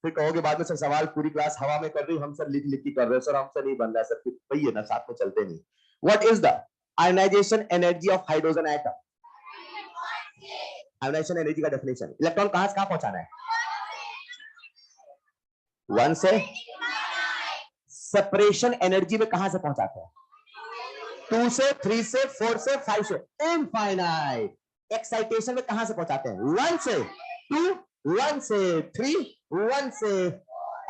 A: फिर कहोगे बाद में सर सवाल पूरी क्लास हवा में कर रही हूं, हम सर लिख लिख के कर रहे हैं, सर हमसे नहीं बन रहा है सर, वही है ना, साथ में चलते नहीं। What is the ionization energy of hydrogen atom. Ionization energy का डेफिनेशन, इलेक्ट्रॉन कहां से कहां पहुंचाना है, 1 से, सेपरेशन एनर्जी में कहां से पहुंचाते हैं, 2 से, 3 से, 4 से, 5 से, इनफाइनाइट, एक्साइटेशन में कहां से पहुंचाते हैं? 1 से 2, 1 से 3, 1 से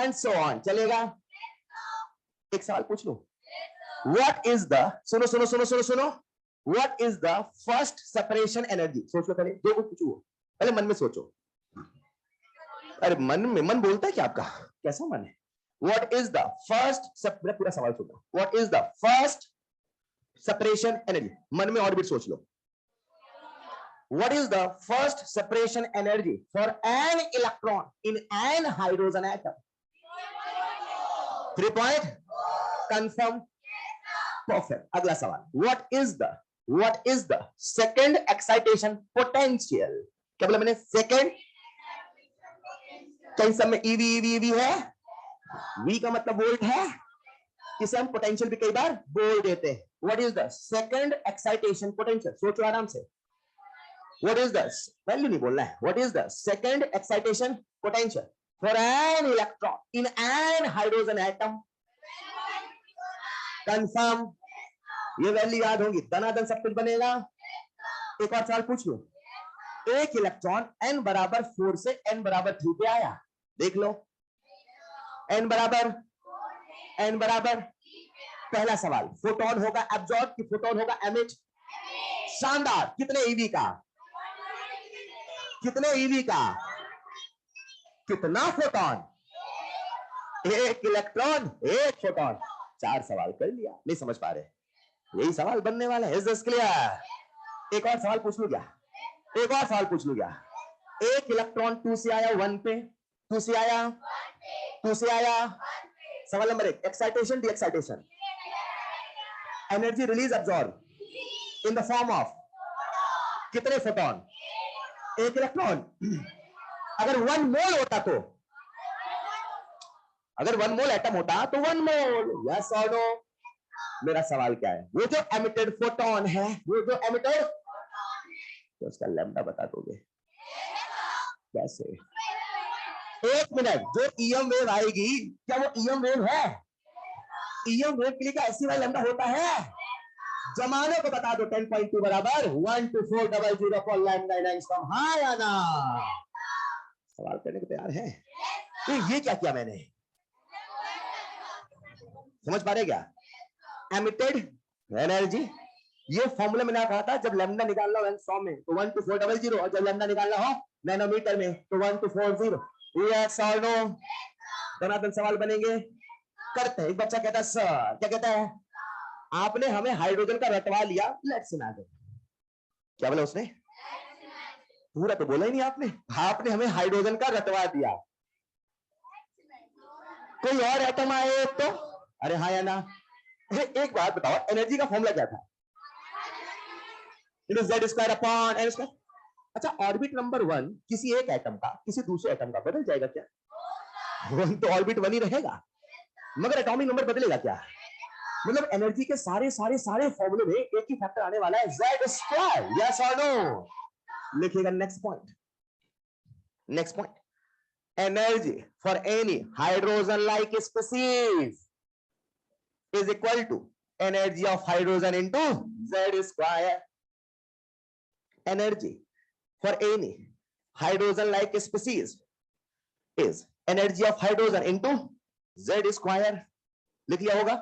A: एंड सो ऑन। चलेगा? एक सवाल पूछ लो। व्हाट इज द, सुनो सुनो सुनो सुनो सुनो, what is the first separation energy? सोच लो पहले, जो कुछ पूछो पहले मन में सोचो। अरे मन में, मन बोलता है क्या आपका? कैसा मन है? व्हाट इज द फर्स्ट, पूरा सवाल सुनो, what is the first separation energy? मन में और भी सोच लो। What is the first separation energy for an electron in an hydrogen atom? 3 point? Confirm? Perfect. अगला सवाल, what is the second excitation potential? क्या बोला मैंने? second? कई सब में EV है, V का मतलब वोल्ट है, इसे हम पोटेंशियल भी कई बार बोल देते हैं। What is the second excitation potential? सोचो आराम से। What is the वैल्यू नहीं बोलना है। What is the second excitation potential for an electron in an hydrogen atom? Confirm? ये वैल्यू याद होगी, धनाधन सब कुछ बनेगा। एक और सवाल पूछ लो। एक इलेक्ट्रॉन n बराबर 4 से n बराबर 3 पे आया, देख लो। n बराबर पहला सवाल, फोटोन होगा एब्जॉर्ब कि फोटोन होगा एमिट? शानदार। कितने ईवी का? कितने ईवी का? कितना फोटोन? एक इलेक्ट्रॉन, एक फोटोन। 4 सवाल कर लिया। नहीं समझ पा रहे? यही सवाल बनने वाला है। Is this clear? एक और सवाल पूछ लूं क्या? एक और सवाल पूछ लूं क्या? एक इलेक्ट्रॉन 2 से आया 1 पे, 2 से आया 2 से आया। सवाल number 1, excitation D excitation, energy release absorb in the form of कितने फोटोन? एक इलेक्ट्रॉन। अगर 1 मोल होता तो, अगर 1 मोल एटम होता तो 1 मोल, यस और नो? मेरा सवाल क्या है? वो जो एमिटेड फोटोन है, वो जो एमिटेड, तो उसका लैम्डा बता दोगे कैसे? एक मिनट, जो ईएम वेव आएगी, क्या वो ईएम वेव है? ईएम वेव के लिए क्या ऐसी वाला लैम्डा होता है? जमाने को बता दो। 10.2 बराबर 12400 फॉर लैम्डा इन एंगस्ट्रॉम। हाँ या ना? सवाल करने को तैयार है? तो ये क्या किया मैंने? समझ पा रहे क्या? एमिटेड एनर्जी, ये फॉर्मूला मैंने कहा था, जब लैम्डा निकालना हो एंगस्ट्रॉम में तो 12400, और जब लैम्डा निकालना हो नैनोमीटर में तो 1240। यस और नो? धनाधन सवाल बनेंगे। करते हैं। एक बच्चा कहता है सर, क्या कहता है? आपने हमें हाइड्रोजन का रटवा लिया, लेट्स इमेजिन। क्या बोला उसने? पूरा तो बोला ही नहीं आपने। आपने हमें हाइड्रोजन का रटवा दिया, कोई और एटम आए तो? अरे हाँ या ना? एक बात बताओ, एनर्जी का फॉर्मूला क्या था? Z square upon n square. अच्छा, ऑर्बिट नंबर 1 किसी एक एटम का किसी दूसरे एटम का बदल जाएगा क्या? 1 तो ऑर्बिट 1 ही रहेगा, मगर एटॉमिक नंबर बदलेगा क्या? मतलब एनर्जी के सारे सारे सारे फॉर्मूले में एक ही फैक्टर आने वाला है, Z स्क्वायर। यस और नो? लिखिएगा next point. Next point, energy for any hydrogen like species is equal to energy of hydrogen into Z square. Energy for any hydrogen like species is energy of hydrogen into Z square. लिख लिया होगा।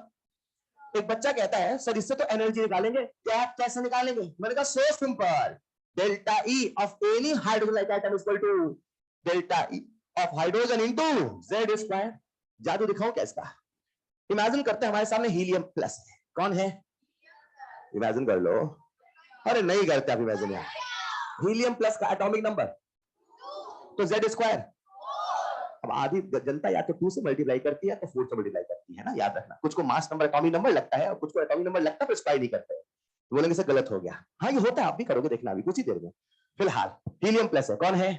A: एक बच्चा कहता है sir इससे तो energy निकालेंगे, क्या कैसे निकालेंगे? मैंने कहा so simple, delta E of any hydrogen like atom is equal to delta E of hydrogen into Z square. जादू दिखाऊं क्या इसका? इमेजिन करते हैं हमारे सामने हीलियम प्लस है। कौन है? इमेजिन कर लो। अरे नहीं करते आप इमेजिन यार। हीलियम प्लस का एटॉमिक नंबर तो Z स्क्वायर। अब आधी जनता या तो 2 से मल्टीप्लाई करती है तो 4 से मल्टीप्लाई करती है ना, याद रखना। कुछ को मास नंबर एटॉमिक नंबर लगता है और कुछ को एटॉमिक नंबर लगता है पर स्क्वायर नहीं करते, तो बोलेंगे सर गलत हो गया। हाँ ये होता है, आप भी करोगे, देखना अभी कुछ ही देर में। फिलहाल हीलियम प्लस है। कौन है?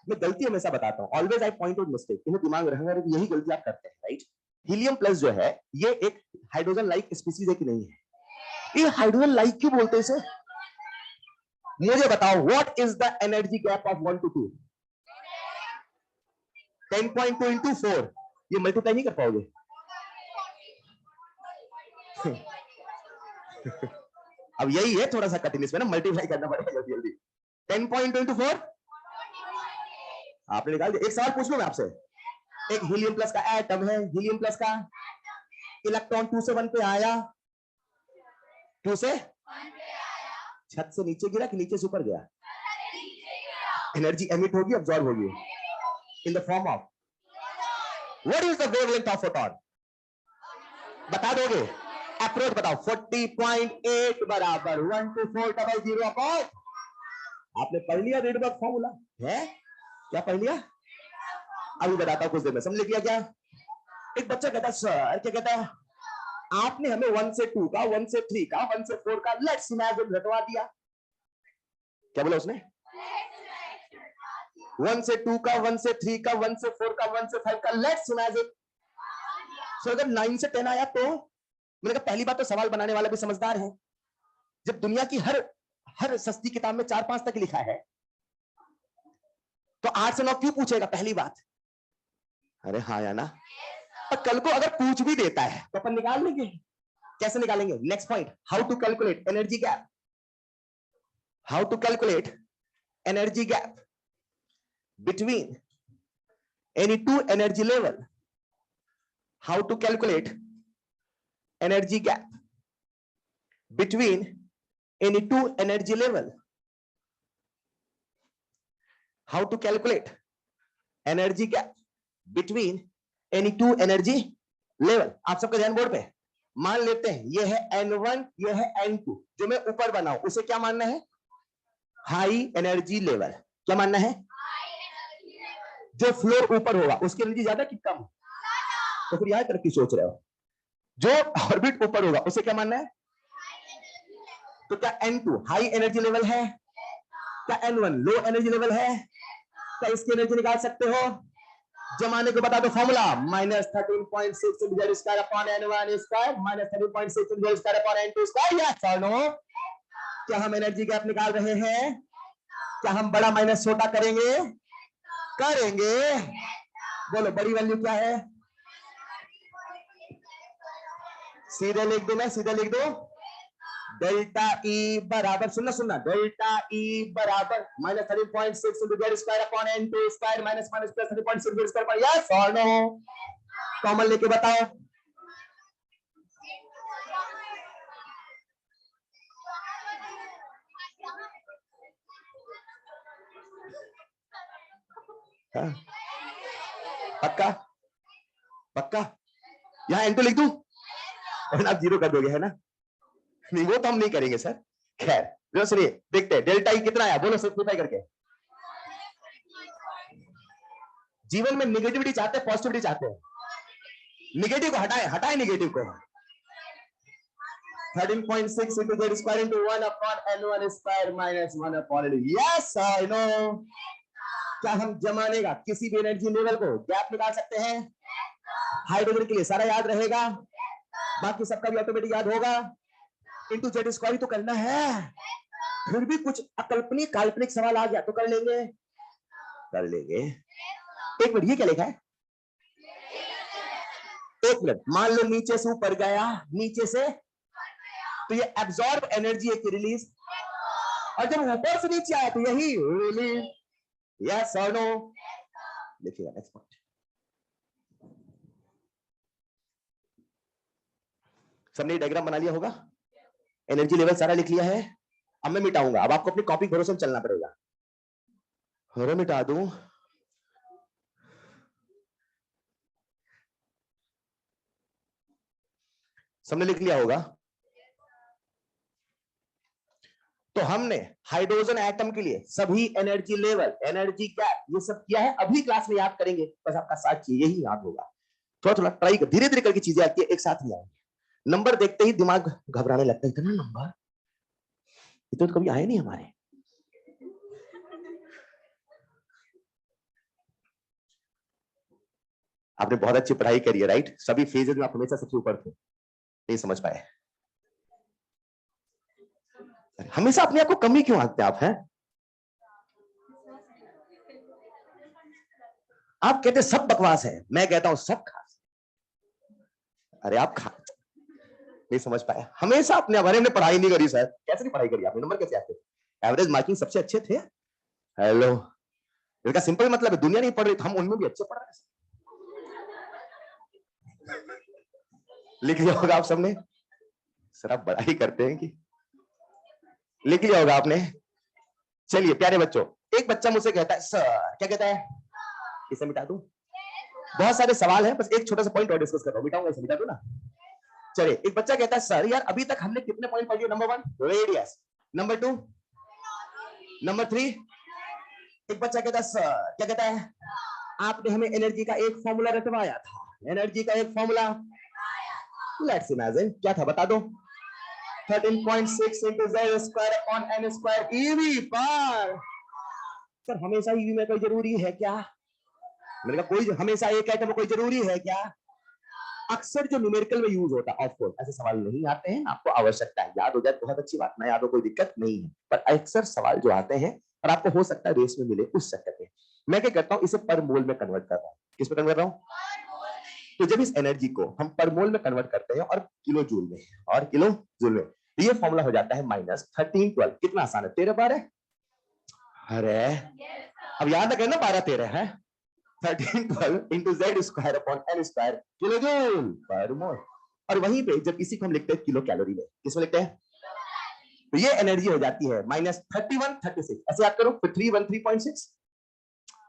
A: मैं गलती हमेशा बताता हूँ, always I point out mistake, इन्हें दिमाग रखना, यही गलती आप करते हैं, राइट? हीलियम प्लस जो है ये एक हाइड्रोजन लाइक स्पीसीज है कि नहीं है? ये हाइड्रोजन लाइक क्यों बोलते हैं इसे? मुझे बताओ, what is the energy gap of 1 to 2? 10.2 into 4, ये मल्टीप्लाई नहीं कर पाओगे। अब यही है थोड़ा सा कठिन, इसमें ना मल्टीप्लाई करना पड़ेगा जल्दी जल्दी। 10.24 आपने निकाल दिया। एक सवाल पूछ लो मैं आपसे, एक हीलियम प्लस का एटम है, हीलियम प्लस का इलेक्ट्रॉन 2 से 1 पे आया, 2 से छत से नीचे गिरा कि नीचे से ऊपर गया? एनर्जी एमिट होगी, अब्सॉर्ब होगी in the form of what is the wavelength of photon? बता दोगे? अप्रोच बताओ। 40.8 बराबर 12400 अपॉन, आपने पढ़ लिया रेडबर्ग फॉर्मूला है? क्या पढ़ लिया? अभी बताता हूं कुछ देर में। समझ लिया क्या? एक बच्चा कहता सर, क्या कहता है, आपने हमें 1 से 2 का, 1 से 3 का, 1 से 4 का लेट्स इमेजिन रटवा दिया। क्या बोला उसने? 1 से 2 का, 1 से 3 का, 1 से 4 का, 1 से 5 का लेट्स इमेजिन। सो अगर 9 से 10 आया तो मैंने कहा पहली बात तो सवाल बनाने वाला भी समझदार है। जब दुनिया की हर सस्ती किताब में 4-5 तक लिखा है तो 8 से 9 क्यों पूछेगा? पहली बात। अरे हाँ या ना? और कल को अगर पूछ भी देता है तो अपन निकाल लेंगे। कैसे निकालेंगे? Next point, how to calculate energy gap. How to calculate energy gap between any two energy level. How to calculate energy gap between any two energy level. How to calculate energy gap between any two energy level? आप सबका ध्यान board पे। मान लेते हैं ये है N1, ये है N2, जो मैं ऊपर बनाऊं उसे क्या मानना है? High energy level. क्या मानना है? जो फ्लोर ऊपर होगा उसकी एनर्जी ज्यादा कि कम? तो फिर यहां तरफ की सोच रहे हो। जो ऑर्बिट ऊपर होगा उसे क्या मानना है? तो क्या N2 हाई एनर्जी लेवल है? क्या N1 लो एनर्जी लेवल है? क्या इसकी एनर्जी निकाल सकते हो? जमाने को बता दो formula, -13.6 into z square upon n1 square minus 13.6 into z square upon n2 square. Yes और नो? क्या हम एनर्जी गैप निकाल रहे हैं? क्या हम बड़ा माइनस छोटा करेंगे? करेंगे। बोलो बड़ी वैल्यू क्या है? सीधे लिख दो, मैं सीधे लिख दो। डेल्टा ई बराबर, सुनना डेल्टा ई बराबर -13.6 into z square upon n2 square minus minus plus 13.6 z square पर। यस और नो? कॉमन लेके बताओ। हाँ? पक्का? पक्का? यहाँ n2 लिख दूं? वरना आप जीरो कर दोगे, है ना? नहीं वो तो हम नहीं करेंगे सर। खैर जो सुनिए, देखते हैं डेल्टा ई कितना आया, बोलो सिंप्लीफाई करके। जीवन में निगेटिविटी चाहते हैं पॉजिटिविटी चाहते हैं? निगेटिव को हटाए निगेटिव को। 13.6 into z square into 1 upon n1 square minus 1 upon n2। yes or no? क्या हम जमाने का किसी भी एनर्जी लेवल को गैप निकाल सकते हैं? हाइड्रोजन के लिए सारा याद रहेगा, बाकी सबका भी ऑटोमेटिक याद होगा। इंटू जेड स्क्वायर तो करना है, फिर भी कुछ अकल्पनीय काल्पनिक सवाल आ गया तो कर लेंगे। एक मिनट, ये क्या लिखा है? एक मिनट, मान लो नीचे से ऊपर गया, नीचे से, तो ये एब्जॉर्ब एनर्जी है कि रिलीज? और जब ऊपर से नीचे आया तो यही रिलीज। यस और नो? लिखिएगा नेक्स्ट पॉइंट। सबने डायग्राम बना लिया होगा, एनर्जी लेवल सारा लिख लिया है। अब मैं मिटाऊंगा, अब आपको अपनी कॉपी भरोसे में चलना पड़ेगा। और मिटा दूं, सबने लिख लिया होगा। तो हमने हाइड्रोजन एटम के लिए सभी एनर्जी लेवल, एनर्जी गैप, ये सब किया है। अभी क्लास में याद करेंगे, बस आपका साथ चाहिए, यही याद होगा। थोड़ा थोड़ा ट्राई कर, धीरे धीरे करके चीजें आती है, एक साथ नहीं आएंगी। नंबर देखते ही दिमाग घबराने लगता है, इतना नंबर, ये तो कभी आए नहीं हमारे। आपने बहुत अच्छी पढ़ाई करी है, राइट? सभी फेजेस में आप हमेशा सबसे ऊपर थे, नहीं समझ पाए। हमेशा अपने आप को कमी क्यों आंकते आप? हैं आप कहते सब बकवास है, मैं कहता हूं सब खास। अरे आप नहीं समझ पाया। हमेशा अपने बारे में पढ़ाई नहीं करी सर। कैसे नहीं पढ़ाई करी आपने? नंबर कैसे आते? एवरेज मार्किंग सबसे अच्छे थे। हेलो, इसका सिंपल मतलब है दुनिया नहीं पढ़ रही तो हम उनमें भी अच्छे पढ़ रहे हैं। लिख लिया होगा आप सबने। सर आप बड़ा ही करते हैं कि लिख लिया होगा आपने। चलिए प्यारे बच्चों, एक बच्चा मुझसे कहता है सर, क्या कहता है? इसे मिटा दूं? बहुत सारे सवाल हैं, बस एक छोटा सा पॉइंट और डिस्कस कर रहा हूं। मिटाऊंगा इसे, मिटा दूं ना? चलिए, एक बच्चा कहता है सर यार अभी तक हमने कितने पॉइंट पढ़ लिए? Number 1 radius, number 2, number 3। एक बच्चा कहता है सर, क्या कहता है? आपने हमें एनर्जी का एक फॉर्मूला रटवाया था। एनर्जी का एक फॉर्मूला, लेट्स इमेजिन, क्या था बता दो? 13.6 into z square upon n square ev पर। सर हमेशा ईवी में कोई जरूरी है क्या? मैंने कहा कोई हमेशा एक आइटम में कोई जरूरी है क्या? अक्सर जो न्यूमेरिकल में यूज होता है, ऑफ कोर्स ऐसे सवाल नहीं आते हैं, आपको आवश्यकता है याद हो जाए बहुत अच्छी बात, ना याद हो कोई दिक्कत नहीं है, पर अक्सर सवाल जो आते हैं और आपको हो सकता है रेस में मिले उस चक्कर में मैं क्या करता हूं, इसे पर मोल में कन्वर्ट कर रहा हूं। किस में कन्वर्ट कर रहा हूं? तो जब इस एनर्जी को हम पर मोल में कन्वर्ट करते हैं और किलो जूल में, और किलो जूल में, ये फॉर्मूला हो जाता है -1312। कितना आसान है, 13 12। अरे अब याद रखें ना, 12 13 है। 1312 into z square upon n square kilo joule पर मोल। और वहीं पे जब इसी को हम लिखते हैं किलो कैलोरी में, किसमें लिखते हैं? तो ये एनर्जी हो जाती है -31 36। ऐसे याद करो, फिर 313.6,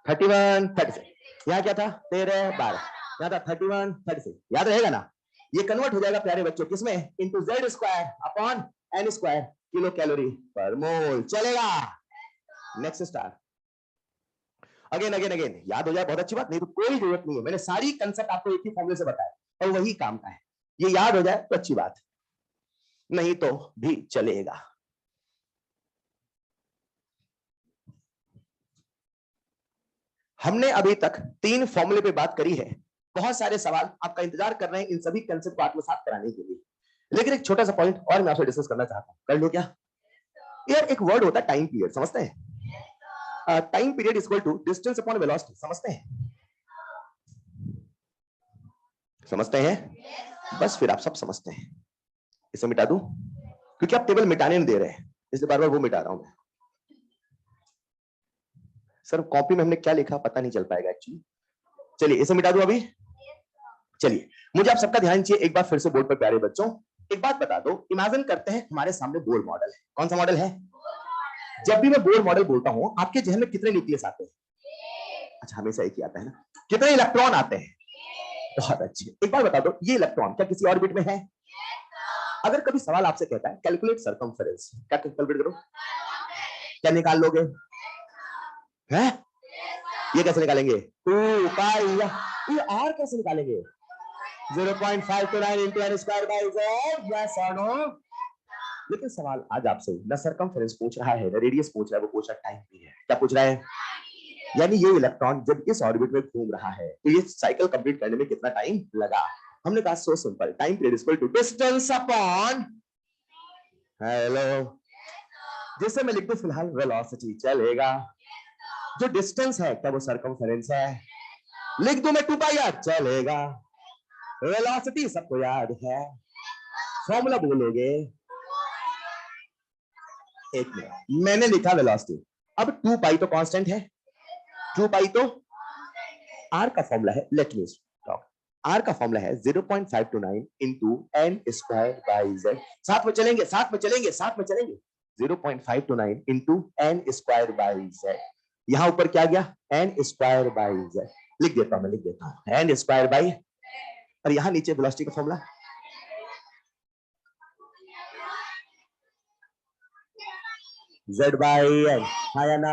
A: 31 36। यहाँ क्या था? 13 12। यहाँ था 31 36। याद रहेगा ना? ये कन्वर्ट हो जाएगा प्यारे बच्चों किसमें? Into Z square upon n square kilocalorie per mole. चलेगा? Next star. Again again again याद हो जाए बहुत अच्छी बात, नहीं तो कोई जरूरत नहीं है, मैंने सारी कंसेप्ट आपको एक ही फॉर्मूले से बताया और वही काम का है। ये याद हो जाए तो अच्छी बात, नहीं तो भी चलेगा। हमने अभी तक 3 फॉर्मूले पे बात करी है। बहुत सारे सवाल आपका इंतजार कर रहे हैं इन सभी कंसेप्ट को आत्मसात कराने के लिए, लेकिन एक छोटा सा पॉइंट और मैं आपसे डिस्कस करना चाहता हूं। कर लो क्या? यार एक वर्ड होता है टाइम पीरियड, समझते हैं? Time period is equal to distance upon velocity, समझते हैं? समझते हैं? बस फिर आप सब समझते हैं। इसे मिटा दूं क्योंकि आप टेबल मिटाने नहीं दे रहे हैं, इसलिए बार बार वो मिटा रहा हूं मैं। सर कॉपी में हमने क्या लिखा पता नहीं चल पाएगा एक्चुअली। चलिए इसे मिटा दूं अभी। चलिए मुझे आप सबका ध्यान चाहिए एक बार फिर से बोर्ड पर प्यारे बच्चों। एक बात बता दो, इमेजिन करते हैं हमारे सामने बोर मॉडल है। कौन सा मॉडल है? जब भी मैं बोर मॉडल बोलता हूं आपके जहन में कितने न्यूक्लियस आते हैं? अच्छा हमेशा एक ही आता है ना? कितने इलेक्ट्रॉन आते हैं? बहुत अच्छे। एक बार बता दो, ये इलेक्ट्रॉन क्या किसी ऑर्बिट में है? अगर कभी सवाल आपसे कहता है कैलकुलेट सरकमफेरेंस, क्या कैलकुलेट करो? क्या निकाल लोगे? है? ये कैसे निकालेंगे? 2 पाई। ये आर कैसे निकालेंगे? 0.529 into n square by z। yes or no? लेकिन सवाल आज आपसे न सरकमफेरेंस पूछ रहा है न रेडियस पूछ रहा है, वो पूछ रहा है टाइम पीरियड। क्या पूछ रहा है? यानी ये इलेक्ट्रॉन जब इस ऑर्बिट में घूम रहा है तो ये साइकिल कंप्लीट करने में कितना टाइम लगा? हमने कहा so simple, time period is equal to distance upon, hello, जिसे मैं लिख दूं फिलहाल वेलोसिटी। चलेगा? जो डिस्टेंस है क्या वो सरकमफेरेंस है? लिख दूं मैं 2 पाई आर? चलेगा? वेलोसिटी सबको याद है, फॉर्मूला बोलोगे? एक मिनट, मैंने लिखा वेलोसिटी। अब 2 पाई तो कांस्टेंट है, 2 पाई तो आर का फॉर्मूला है। Let me talk. आर का फॉर्मूला है 0.529 into n square by Z. साथ में चलेंगे, साथ में चलेंगे, साथ में चलेंगे। 0.529 into n square by Z. यहां ऊपर क्या गया? N square by Z. लिख देता हूं मैं, लिख देता हूं एन स्क्वायर बाई, और यहां नीचे वेलोसिटी का फॉर्मूला z बाई एन। हाँ या ना?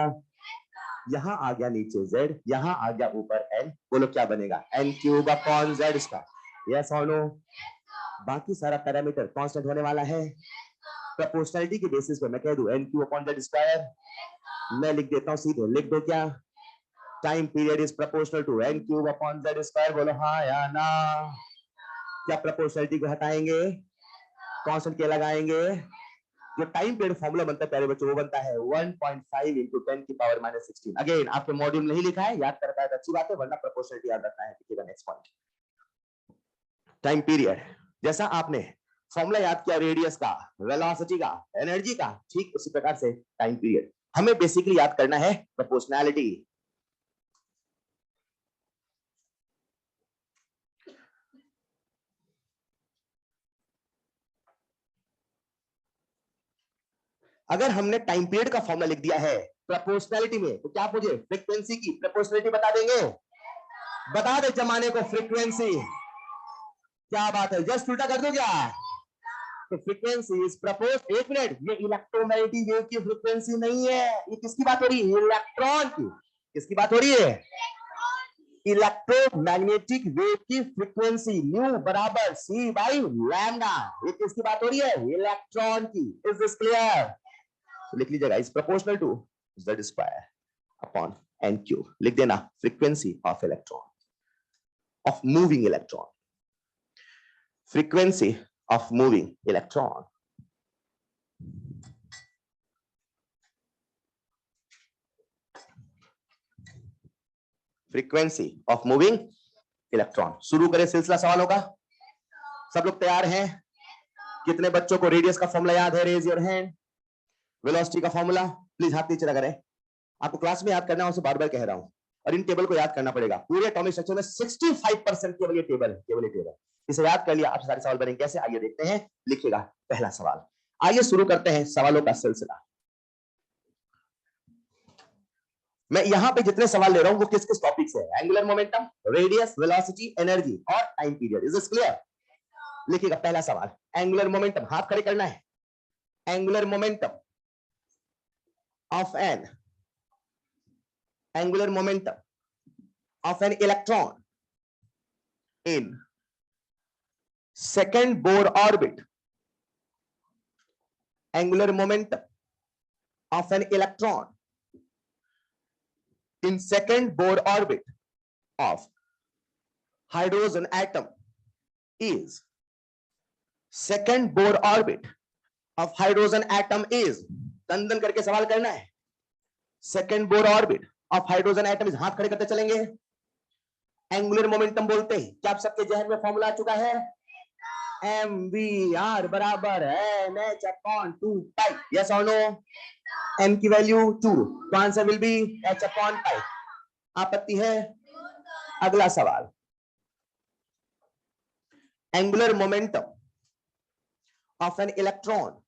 A: यहां आ गया नीचे z, यहां आ गया ऊपर n। बोलो क्या बनेगा? n cube upon z square. Yes और नो? बाकी सारा पैरामीटर कांस्टेंट होने वाला है। प्रोपोर्शनलिटी के बेसिस पे मैं कह दूं n cube upon z square. मैं लिख देता हूं सीधे, लिख दो क्या? Time period is proportional to n cube upon z square. बोलो हाँ या ना? क्या प्रोपोर्शनलिटी को हटाएंगे, कांस्टेंट के लगाएंगे? जो टाइम पीरियड फॉर्मूला बनता है प्यारे बच्चों वो बनता है 1.5 into 10 की पावर -16। अगेन आपके मॉड्यूल नहीं लिखा है, याद करता है तो अच्छी बात है, वरना प्रोपोर्शनलिटी याद रखना है। Next point, time period. जैसा आपने फॉर्मूला याद किया रेडियस का, वेलोसिटी का, एनर्जी का, ठीक उसी प्रकार से टाइम पीरियड। हमें बेसिकली याद करना है प्रोपोर्शनैलिटी। अगर हमने टाइम पीरियड का फॉर्मूला लिख दिया है प्रोपोर्शनैलिटी में, तो क्या आप मुझे फ्रीक्वेंसी की प्रोपोर्शनैलिटी बता देंगे? बता दे जमाने को फ्रीक्वेंसी। क्या बात है, जस्ट उल्टा कर दो क्या? तो फ्रीक्वेंसी इज प्रपोज, एक मिनट, ये इलेक्ट्रोमैग्नेटिक वेव की फ्रीक्वेंसी नहीं है, ये किसकी बात हो रही है? इलेक्ट्रॉन की। किसकी बात हो रही है? इलेक्ट्रोमैग्नेटिक वेव की फ्रीक्वेंसी न्यू बराबर सी बाई लैम्डा। ये किसकी बात हो रही है? इलेक्ट्रॉन की। Is this clear? लिख लीजिएगा, is proportional to z square upon n cube. लिख देना frequency of electron, of moving electron, frequency of moving electron, frequency of moving electron। शुरू करें सिलसिला सवालों का। सब लोग तैयार हैं? कितने बच्चों को रेडियस का फॉर्मूला याद है? Raise your hand. वेलोसिटी का फॉर्मूला प्लीज हाथ नीचे लगा रहे। आपको क्लास में याद करना है, उसे बार बार कह रहा हूं, और इन टेबल को याद करना पड़ेगा। पूरे एटॉमिक स्ट्रक्चर में 65% केवल ये टेबल है, केवल ये टेबल। इसे याद कर लिया, आप सारे सवाल बनेंगे कैसे, आइए देखते हैं। लिखिएगा पहला सवाल। आइए शुरू करते हैं सवालों का सिलसिला। मैं यहां पे जितने सवाल ले रहा हूं वो किस किस टॉपिक से है? Angular momentum, radius, velocity, energy और time period. Is this clear? लिखिएगा पहला सवाल, एंगुलर मोमेंटम, हाथ खड़े करना है। Angular momentum of n, angular momentum of n electron in second Bohr orbit, angular momentum of an electron in second Bohr orbit of hydrogen atom is, second Bohr orbit of hydrogen atom is, दंदन करके सवाल करना है। second Bohr orbit of hydrogen atom is, हाथ खड़े करते चलेंगे। Angular momentum बोलते हैं, क्या आप सबके जहन में फॉर्मूला आ चुका है? mvr बराबर है h अपॉन 2 पाई। यस और नो? m की वैल्यू 2, तो answer will be h upon pi. आपत्ति है? अगला सवाल, angular momentum of n electron,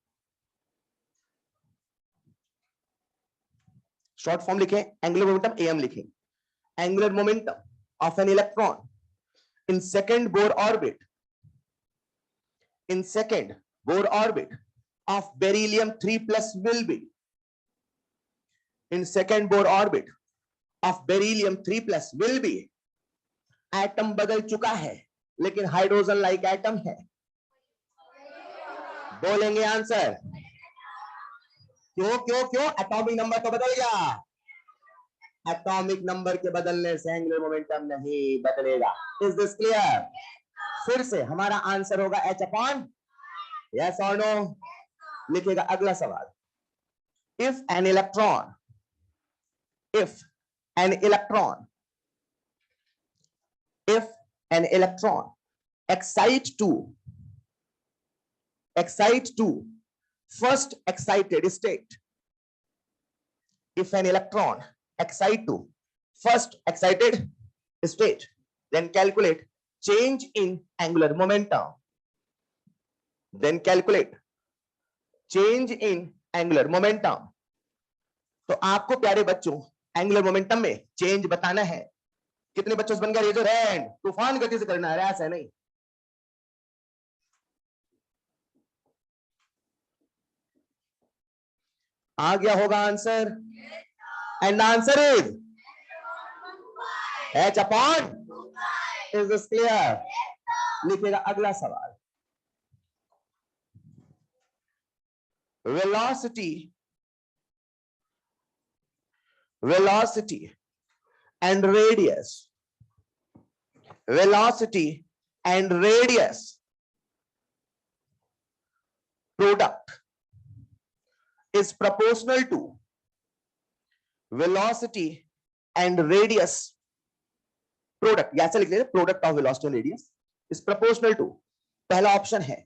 A: short form लिखें, एंगुलर मोमेंटम am लिखें। Angular momentum of n electron in second Bohr orbit, in second Bohr orbit of beryllium 3 plus will be, in second Bohr orbit of beryllium 3 plus will be, atom बदल चुका है लेकिन hydrogen like atom है। बोलेंगे answer? क्यों क्यों क्यों? Atomic number तो बदल गया। एटॉमिक नंबर के बदलने से एंगुलर मोमेंटम नहीं बदलेगा। Is this clear? फिर से हमारा आंसर होगा h अपॉन, यस और नो? लिखिएगा अगला सवाल, if an electron, if an electron, if an electron excite to first excited state, if an electron excite to first excited state, then calculate change in angular momentum, then calculate change in angular momentum। तो आपको प्यारे बच्चों angular momentum में change बताना है। कितने बच्चों से बन गया? Raise your hand. तूफान गति से करना है, ऐसा नहीं। आ गया होगा answer? And answer is h upon, is this clear? लिखिएगा अगला सवाल, velocity and radius, velocity and radius product is proportional to velocity and radius product, ऐसे लिख लेते, product of velocity and radius is proportional to, पहला option है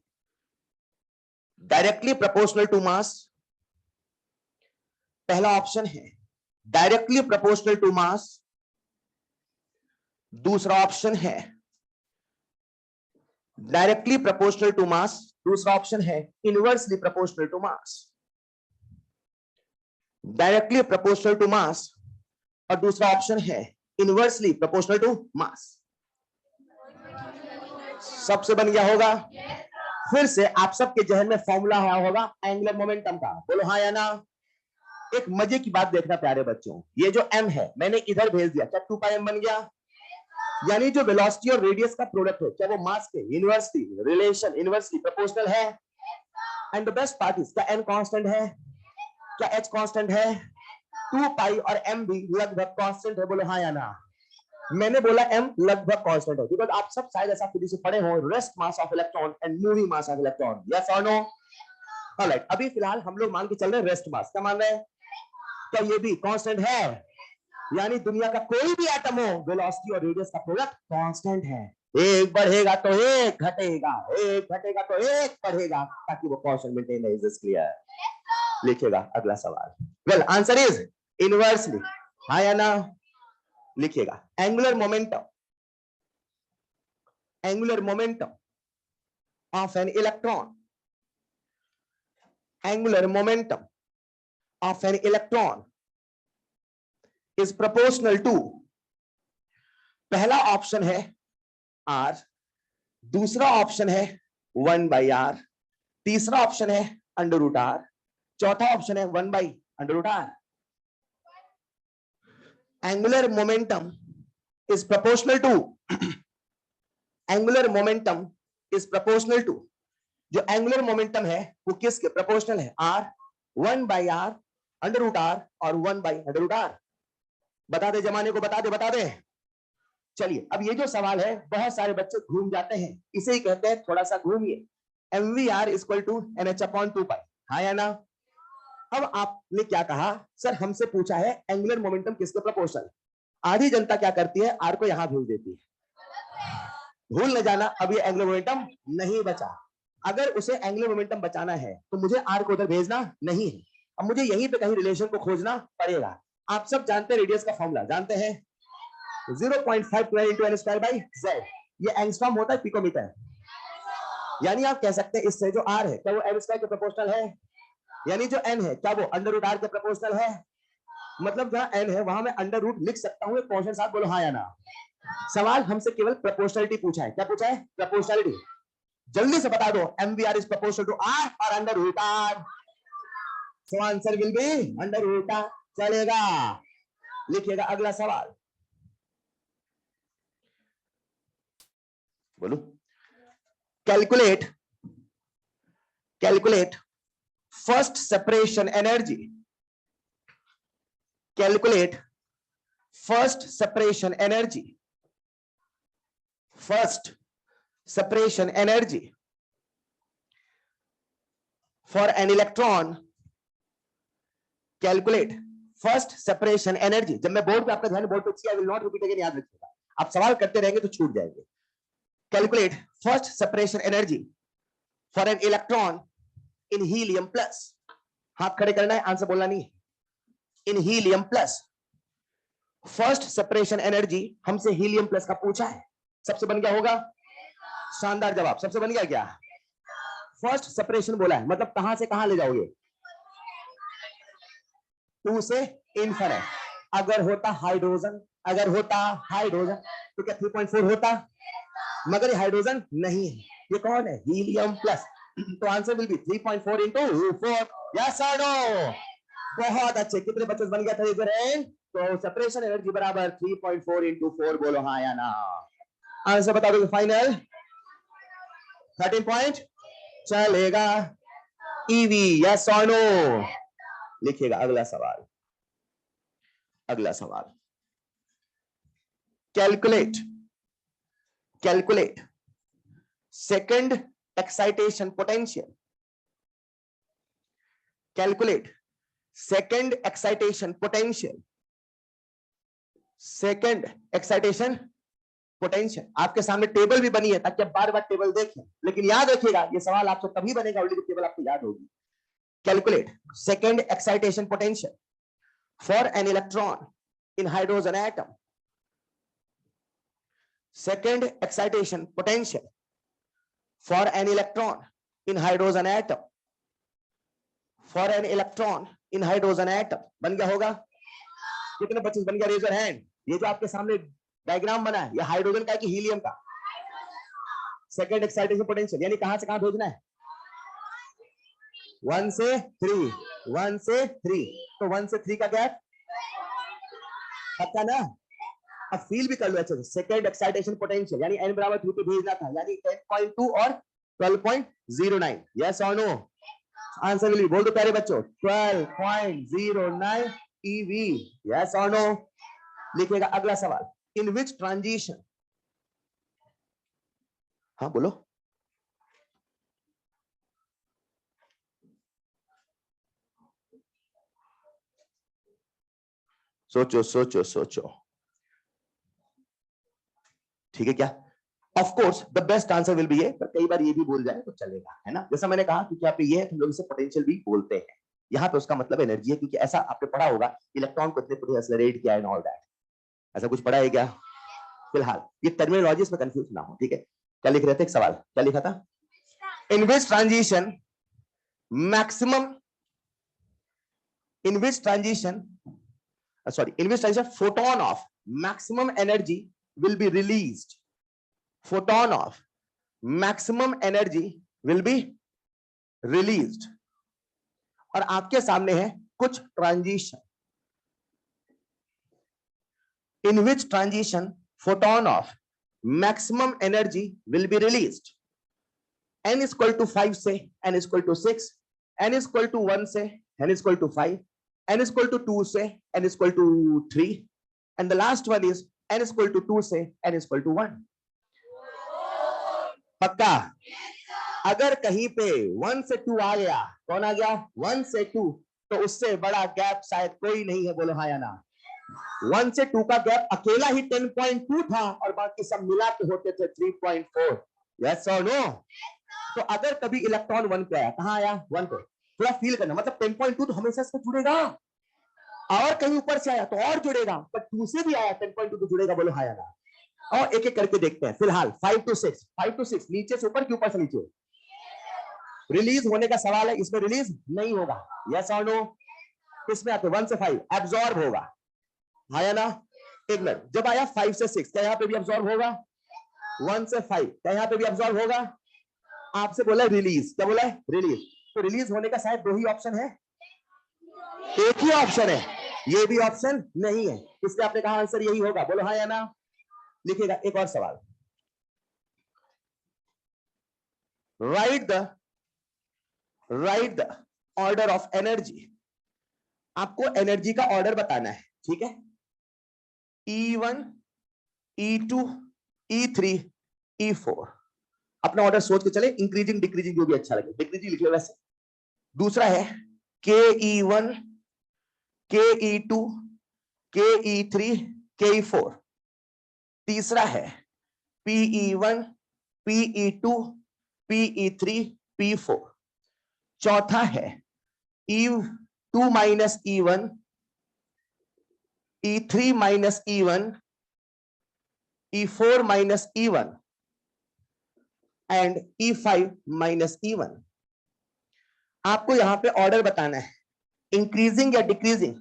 A: directly proportional to मास, पहला option है डायरेक्टली प्रोपोर्शनल टू मास, दूसरा ऑप्शन है directly proportional to मास, दूसरा ऑप्शन है inversely proportional to mass. Directly proportional to mass और दूसरा ऑप्शन है इनवर्सली प्रोपोर्शनल टू मास। सबसे बन गया होगा? फिर से आप सबके जहन में फॉर्मूला आया होगा एंगुलर मोमेंटम का, बोलो हाँ या ना। एक मजे की बात देखना प्यारे बच्चों, ये जो m है मैंने इधर भेज दिया, क्या 2 पाई m बन गया? यानी जो वेलोसिटी और रेडियस का प्रोडक्ट है क्या वो मास के इनवर्सली रिलेशन इनवर्सली प्रोपोर्शनल है? And the best part is क्या n कांस्टेंट है, क्या h कांस्टेंट है? 2 पाई और m भी लगभग कांस्टेंट है, बोलो हाँ या ना। मैंने बोला m लगभग कांस्टेंट है बिकॉज़ आप सब शायद ऐसा खुद से पढ़े हो, rest mass of electron and moving mass of electron, yes और नो? ऑलराइट, अभी फिलहाल हम लोग मान के चल रहे हैं रेस्ट मास, क्या मान रहे हैं? क्या ये भी कांस्टेंट है? यानी दुनिया का कोई भी एटम हो वेलोसिटी और रेडियस का प्रोडक्ट कांस्टेंट है। एक बढ़ेगा तो एक घटेगा, एक घटेगा तो एक बढ़ेगा, ताकि वो कांस्टेंट मेंटेन रहे। Is clear? लिखिएगा अगला सवाल। वेल आंसर इज इनवर्सली, हाँ या ना? लिखिएगा angular momentum, angular momentum of n electron, angular momentum of n electron is proportional to, पहला ऑप्शन है r, दूसरा ऑप्शन है 1/r, तीसरा ऑप्शन है √r, चौथा ऑप्शन है 1/√r। Angular momentum is proportional to, angular momentum is proportional to, जो angular momentum है वो किसके प्रोपोर्शनल है? r, 1/r, √r और 1/√r। बता दे जमाने को, बता दे, बता दे। चलिए अब ये जो सवाल है बहुत सारे बच्चे घूम जाते हैं, इसे ही कहते हैं थोड़ा सा घूमिए। mvr = nh/2 पाई, हाँ या ना? अब आपने क्या कहा, सर हमसे पूछा है एंगुलर मोमेंटम किसके प्रोपोर्शनल। आधी जनता क्या करती है, आर को यहां भेज देती है। भूल न जाना अब ये एंगुलर मोमेंटम नहीं बचा। अगर उसे एंगुलर मोमेंटम बचाना है तो मुझे आर को उधर भेजना नहीं है, अब मुझे यहीं पे कहीं रिलेशन को खोजना पड़ेगा। आप सब जानते हैं रेडियस का फॉर्मूला, जानते हैं 0.5 × n²/z, ये एंगस्ट्रॉम होता है पिकोमीटर। यानी आप कह सकते हैं इससे जो r है क्या वो m² के प्रोपोर्शनल है, यानी जो n है क्या वो √r के प्रोपोर्शनल है। मतलब जहां n है वहां मैं √ लिख सकता हूं, क्वेश्चन साथ बोलो हाँ या ना। सवाल हमसे केवल प्रोपोर्शनलिटी पूछा है, क्या पूछा है? प्रोपोर्शनलिटी। जल्दी से बता दो mvr is proportional to r और √r, so answer will be √r। चलेगा? लिखिएगा अगला सवाल, बोलो। Calculate, calculate first separation energy, calculate first separation energy, first separation energy for an electron. Calculate first separation energy. जब मैं बोर्ड पे आपका ध्यान बोर्ड पे किया, I will not repeat again, याद रखिएगा। आप सवाल करते रहेंगे तो छूट जाएंगे। Calculate first separation energy for an electron in helium plus. हाथ खड़े करना है, आंसर बोलना नहीं है। In helium plus first separation energy हमसे हीलियम प्लस का पूछा है। सबसे बन गया होगा? शानदार जवाब, सबसे बन गया क्या? फर्स्ट सेपरेशन बोला है, मतलब कहां से कहां ले जाओगे? 2 से इनफिनिट। अगर होता हाइड्रोजन, अगर होता हाइड्रोजन तो क्या 3.4 होता? मगर ये हाइड्रोजन नहीं है, ये कौन है? Helium plus. तो आंसर विल बी 3.4 × 4। यस और नो? बहुत अच्छे। कितने बच्चे बन गया था इधर? तो सेपरेशन एनर्जी बराबर 3.4 × 4, बोलो हाँ या ना। आंसर बता दो फाइनल। 13 पॉइंट चलेगा। ईवी, यस और नो? लिखिएगा अगला सवाल, अगला सवाल। Calculate, calculate second excitation potential, calculate second excitation potential, second excitation potential. आपके सामने टेबल भी बनी है ताकि आप बार बार टेबल देखें, लेकिन याद रखिएगा ये सवाल आपको तभी बनेगा ऑलरेडी टेबल आपको याद होगी। Calculate second excitation potential for an electron in hydrogen atom. Second excitation potential for an electron in hydrogen atom, for an electron in hydrogen atom. बन गया होगा? कितने बच्चे बन गया? Raise your hand. ये जो आपके सामने डायग्राम बना है ये हाइड्रोजन का कि हीलियम का? सेकेंड एक्साइटेशन पोटेंशियल यानी कहां से कहां भेजना है? 1 से 3, 1 से 3, तो 1 से 3 का गैप पता ना? अब फील भी कर लो अच्छे से। सेकेंड एक्साइटेशन पोटेंशियल यानी n बराबर 3 पे भेजना था, यानी 10.2 और 12.09। यस और नो? आंसर विल बी, बोल दो प्यारे बच्चों, 12.09 eV। यस और नो? लिखिएगा अगला सवाल, इन विच ट्रांजिशन, हाँ बोलो। सोचो सोचो सोचो, ठीक है क्या? Of course the best answer will be ये, पर कई बार ये भी बोल जाए तो चलेगा, है ना? जैसा मैंने कहा क्योंकि यहाँ पे ये है, हम लोग इसे पोटेंशियल भी बोलते हैं। यहाँ पे उसका मतलब एनर्जी है, क्योंकि ऐसा आपने पढ़ा होगा इलेक्ट्रॉन को इतने फुट एक्सेलरेट किया एंड ऑल दैट। ऐसा कुछ पढ़ा है क्या? फिलहाल ये टर्मिनोलॉजी में कंफ्यूज ना हो, ठीक है? क्या लिख रहे थे? एक सवाल क्या लिखा था? In which transition maximum, in which transition in which transition photon of maximum energy will be released, photon of maximum energy will be released। और आपके सामने है कुछ transition, in which transition photon of maximum energy will be released। n is equal to 5 से n is equal to 6, n is equal to 1 से n is equal to 5, n is equal to 2 से n is equal to 3, and the last one is n is equal to 2 से n is equal to 1। पक्का? अगर कहीं पे 1 से 2 आ गया, कौन आ गया? 1 से 2, तो उससे बड़ा गैप शायद कोई नहीं है, बोलो हाँ या ना? 1 से 2 का गैप अकेला ही 10.2 था और बाकी सब मिला के होते थे 3.4। यस और नो? तो अगर कभी इलेक्ट्रॉन 1 पे आया, कहां आया? 1 पे, थोड़ा फील करना, मतलब 10.2 तो हमेशा से जुड़ेगा, और कहीं ऊपर से आया तो और जुड़ेगा, पर 2 से भी आया 10.2 तो जुड़ेगा, बोलो हाँ या ना? और एक एक करके देखते हैं। फिलहाल 5 to 6, 5 to 6 नीचे से ऊपर कि ऊपर से नीचे? रिलीज होने का सवाल है, इसमें रिलीज नहीं होगा। यस और नो? इसमें आते 1 से 5 एब्जॉर्ब होगा, हाँ या ना? एक मिनट, जब आया 5 से 6 क्या यहाँ पे भी एब्जॉर्ब होगा? 1 से 5 क्या यहाँ पे भी एब्जॉर्ब होगा? आपसे बोला रिलीज, क्या बोला है? रिलीज। तो रिलीज होने का शायद 2 ही ऑप्शन है, एक ही ऑप्शन है, ये भी ऑप्शन नहीं है, इसलिए आपने कहा आंसर यही होगा, बोलो हाँ या ना? लिखिएगा एक और सवाल, right the order of energy. आपको एनर्जी का ऑर्डर बताना है, ठीक है? E1, E2, E3, E4। अपना ऑर्डर सोच के चले, इंक्रीजिंग डिक्रीजिंग जो भी अच्छा लगे, डिक्रीजिंग लिख लो वैसे। दूसरा है KE1, KE2, KE3, KE4। तीसरा है PE1, PE2, PE3, P4। चौथा है E2 minus E1, E3 minus E1, E4 minus E1 and E5 minus E1। आपको यहां पे ऑर्डर बताना है, इंक्रीजिंग या डिक्रीजिंग।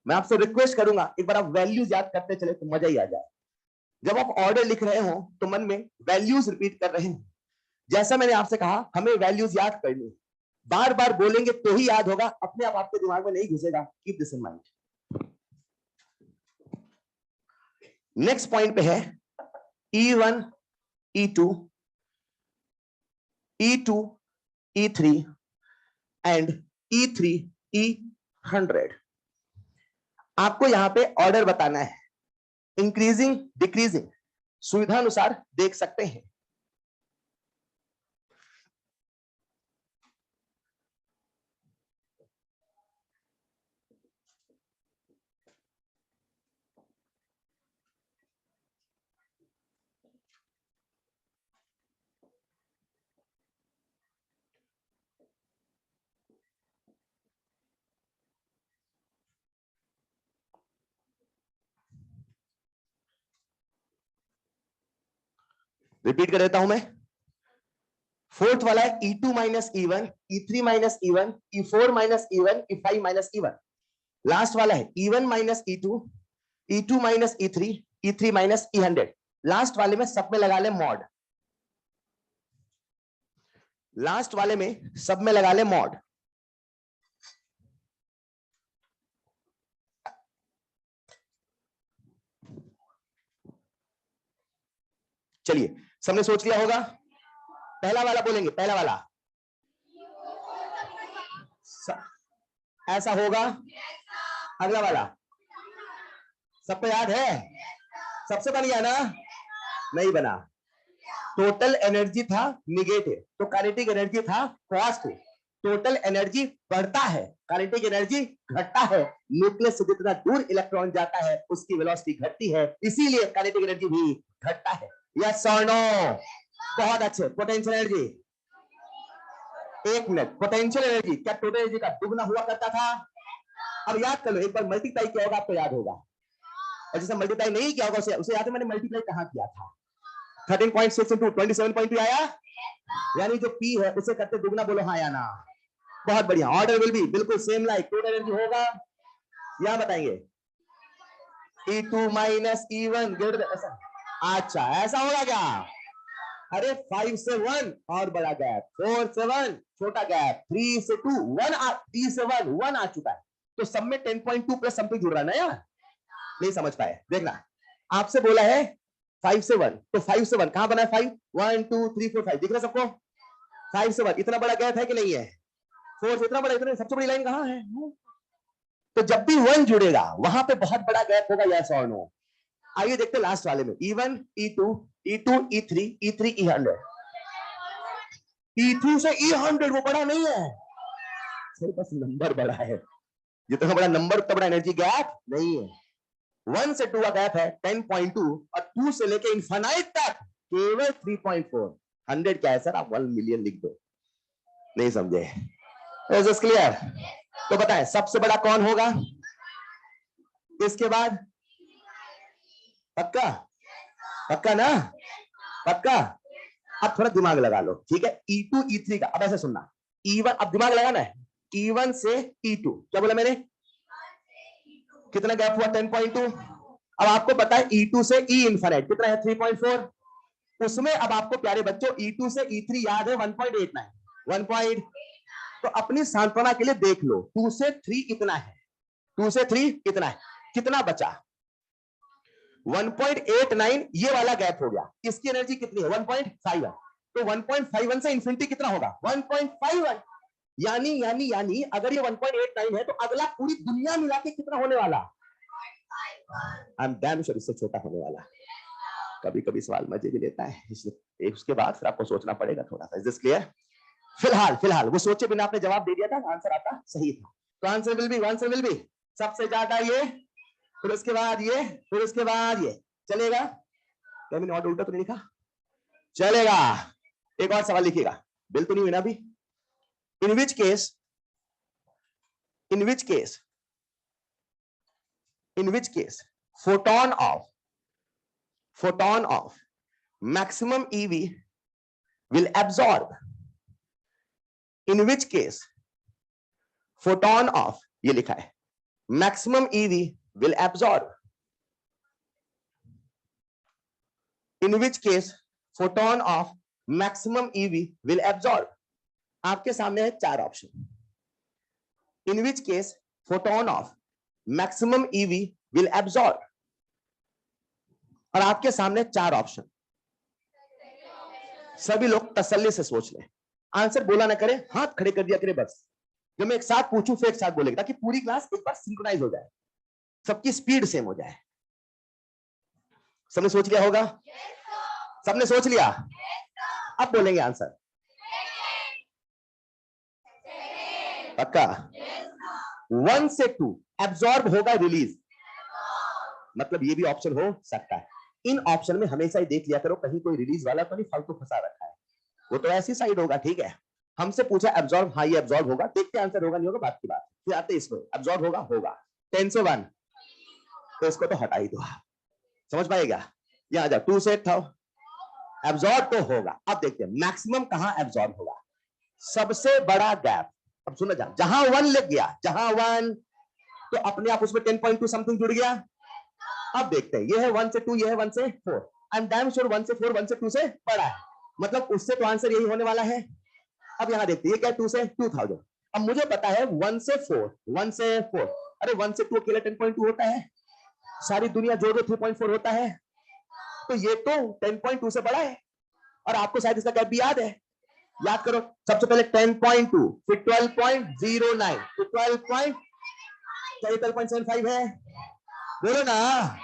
A: मैं आपसे रिक्वेस्ट करूंगा एक बार आप वैल्यूज याद करते चले तो मजा ही आ जाए। जब आप ऑर्डर लिख रहे हो तो मन में वैल्यूज रिपीट कर रहे हैं। जैसा मैंने आपसे कहा हमें वैल्यूज याद करनी है, बार बार बोलेंगे तो ही याद होगा, अपने आप आपके दिमाग में नहीं घुसेगा। Keep this in mind. Next point पे है E1, E2, E2, E3 and E3, E100। आपको यहां पे ऑर्डर बताना है, इंक्रीजिंग डिक्रीजिंग सुविधा अनुसार देख सकते हैं। रिपीट कर देता हूं मैं। फोर्थ वाला है E2 minus E1, E3 minus E1, E4 minus E1, E5 minus E1। Last वाला है E1 minus E2, E2 minus E3, E3 minus E100। Last वाले में सब में लगा ले मॉड, लास्ट वाले में सब में लगा ले मॉड। चलिए सबने सोच लिया होगा। पहला वाला बोलेंगे, पहला वाला ऐसा होगा। अगला वाला सबको याद है, सबसे बढ़िया ना, नहीं बना। टोटल एनर्जी था निगेटिव, तो काइनेटिक एनर्जी था पॉजिटिव। टोटल एनर्जी बढ़ता है, काइनेटिक एनर्जी घटता है। न्यूक्लियस से जितना दूर इलेक्ट्रॉन जाता है उसकी वेलोसिटी घटती है, इसीलिए काइनेटिक एनर्जी भी घटता है। यस और नो? बहुत अच्छे। पोटेंशियल एनर्जी, एक मिनट, पोटेंशियल एनर्जी क्या टोटल एनर्जी का दुगना हुआ करता था? अब याद कर लो, एक बार मल्टीप्लाई किया होगा आपको याद होगा, और जैसे मल्टीप्लाई नहीं किया होगा उसे याद है मैंने मल्टीप्लाई कहां किया था? 13.6 into 27.2 आया, यानी जो P है उसे करते दुगना, बोलो हाँ या ना। बहुत बढ़िया। ऑर्डर विल बी बिल्कुल सेम लाइक टोटल एनर्जी होगा, यहां बताएंगे E2 माइनस E1 ग्रेटर। अच्छा ऐसा होगा क्या? अरे 5 से 1 और बड़ा गैप, 4 से 1 छोटा गैप, 3 से 2 1, 3 से 1 1 आ चुका है, तो सब में 10.2 प्लस समथिंग जुड़ रहा है ना यार। नहीं समझ पाए, देखना आपसे बोला है 5 से 1, तो 5 से 1 कहां बना है? 5 1 2 3 4 5 दिख रहा सबको? 5 से 1 इतना बड़ा गैप है कि नहीं है? 4 से इतना बड़ा, इतना सबसे बड़ी लाइन कहां है? तो जब भी 1 जुड़ेगा वहां पे बहुत बड़ा गैप होगा, यस और नो? आइए देखते हैं लास्ट वाले में E1 E2 E2 E3 E3 E100। E3 से E100 वो बड़ा नहीं है, सिर्फ बस नंबर बड़ा है। जितना बड़ा नंबर उतना बड़ा एनर्जी गैप नहीं है। 1 से 2 का गैप है 10.2 और 2 से लेके इनफाइनाइट तक केवल 3.4। 100 क्या है सर? आप 1 मिलियन लिख दो। नहीं समझे? क्लियर? तो बताएं सबसे बड़ा कौन होगा इसके बाद? पक्का? पक्का ना? पक्का? अब थोड़ा दिमाग लगा लो, ठीक है? E2 E3 का अब ऐसे सुनना, E1 अब दिमाग लगाना है, E1 से E2 क्या बोला मैंने? कितना गैप हुआ? 10.2। अब आपको पता है E2 से E इनफाइनाइट कितना है? 3.4। उसमें अब आपको प्यारे बच्चों E2 से E3 याद है 1.89, 1 पॉइंट। तो अपनी सांत्वना के लिए देख लो, 2 से 3 इतना है, 2 से 3 इतना है, कितना बचा? 1.89। ये वाला गैप हो गया, इसकी एनर्जी कितनी है? 1.51। तो 1.51 से इंफिनिटी कितना होगा? 1.51। यानी अगर ये 1.89 है तो अगला पूरी दुनिया मिला के कितना होने वाला? आई एम डैम श्योर इससे छोटा होने वाला। कभी कभी सवाल मजे भी लेता है, इसलिए उसके बाद फिर आपको सोचना पड़ेगा थोड़ा सा। Is this clear? फिलहाल वो सोचे बिना आपने जवाब दे दिया था, आंसर आता सही था। तो आंसर विल बी सबसे ज्यादा ये, फिर उसके बाद ये, फिर उसके बाद ये। चलेगा? क्या मैंने और उल्टा तो नहीं लिखा? चलेगा। एक और सवाल लिखिएगा, बिल तो नहीं हुई ना अभी। इन which case photon of maximum EV will absorb? In which case photon of, ये लिखा है, maximum EV will absorb? In which case photon of maximum EV will absorb? आपके सामने है 4 option. In which case photon of maximum EV will absorb, और आपके सामने 4 option. सभी लोग तसल्ली से सोच लें, आंसर बोला ना करें, हाथ खड़े कर दिया करें बस। जब मैं एक साथ पूछूं फिर एक साथ बोलेंगे, ताकि पूरी क्लास एक बार सिंक्रोनाइज हो जाए, सबकी स्पीड सेम हो जाए। सबने सोच लिया होगा? सबने सोच लिया? अब बोलेंगे आंसर। पक्का? 1 से 2 एब्जॉर्ब होगा, रिलीज, मतलब ये भी ऑप्शन हो सकता है। इन ऑप्शन में हमेशा ही देख लिया करो कहीं कोई रिलीज वाला तो नहीं फालतू फंसा रखा है, वो तो ऐसी साइड होगा, ठीक है? हमसे पूछा एब्जॉर्ब, हाँ ये एब्जॉर्ब होगा, देखते आंसर होगा नहीं होगा बात की बात। फिर आते इसमें एब्जॉर्ब होगा 10 से 1, तो इसको तो हटा ही दो, समझ पाएगा? यहाँ आ जाओ 2 से था एब्जॉर्ब तो होगा। अब देखते हैं मैक्सिमम कहां एब्जॉर्ब होगा। सबसे बड़ा गैप, अब सुनो, जहां 1 लिख गया, जहां 1 तो अपने आप उसमें 10.2 समथिंग जुड़ गया। अब देखते हैं, ये है 1 से 2, ये है 1 से 4। आई एम डैम श्योर 1 से 4 1 से 2 से बड़ा है, मतलब उससे तो आंसर यही होने वाला है। अब यहां देखते हैं, ये क्या 2 से 2000। अब मुझे पता है 1 से 4, 1 से 4, अरे 1 से 2 अकेला 10.2 होता है, सारी दुनिया जोड़ दो 3.4 होता है, तो ये तो 10.2 से बड़ा है। और आपको शायद इसका गैप भी याद है, याद करो। सबसे पहले 10.2, फिर 12.09, फिर 12.75 है, बोलो ना।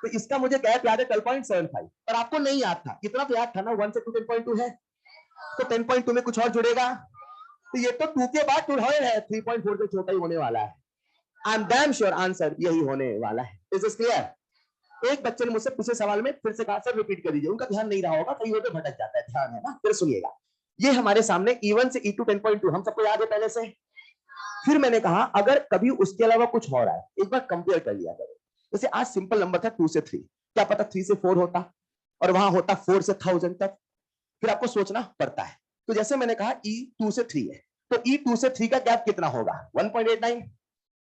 A: तो इसका मुझे गैप याद है 12.75, पर आपको नहीं याद था, इतना तो याद था ना 1 से 2 10.2 है, तो 10.2 में कुछ और जुड़ेगा, तो ये तो 2 के बाद 2 है, 3.4 से छोटा ही होने वाला है। I am damn sure answer यही होने वाला है। Is this clear? एक बच्चे ने मुझसे पिछले सवाल में फिर से कहा सर रिपीट कर दीजिए, उनका ध्यान नहीं रहा होगा, कहीं होते भटक जाता है, ध्यान है ना, फिर सुनिएगा। ये हमारे सामने E1 से E2 10.2 हम सबको याद है पहले से। फिर मैंने कहा अगर कभी उसके अलावा कुछ हो रहा है, एक बार कंपेयर कर लिया करो। जैसे आज सिंपल नंबर था 2 से 3, क्या पता 3 से 4 होता, और वहां होता 4 से 1000 तक, फिर आपको सोचना पड़ता है। तो जैसे मैंने कहा E2 से 3 है, तो E2 से 3 का गैप कितना होगा? 1.89,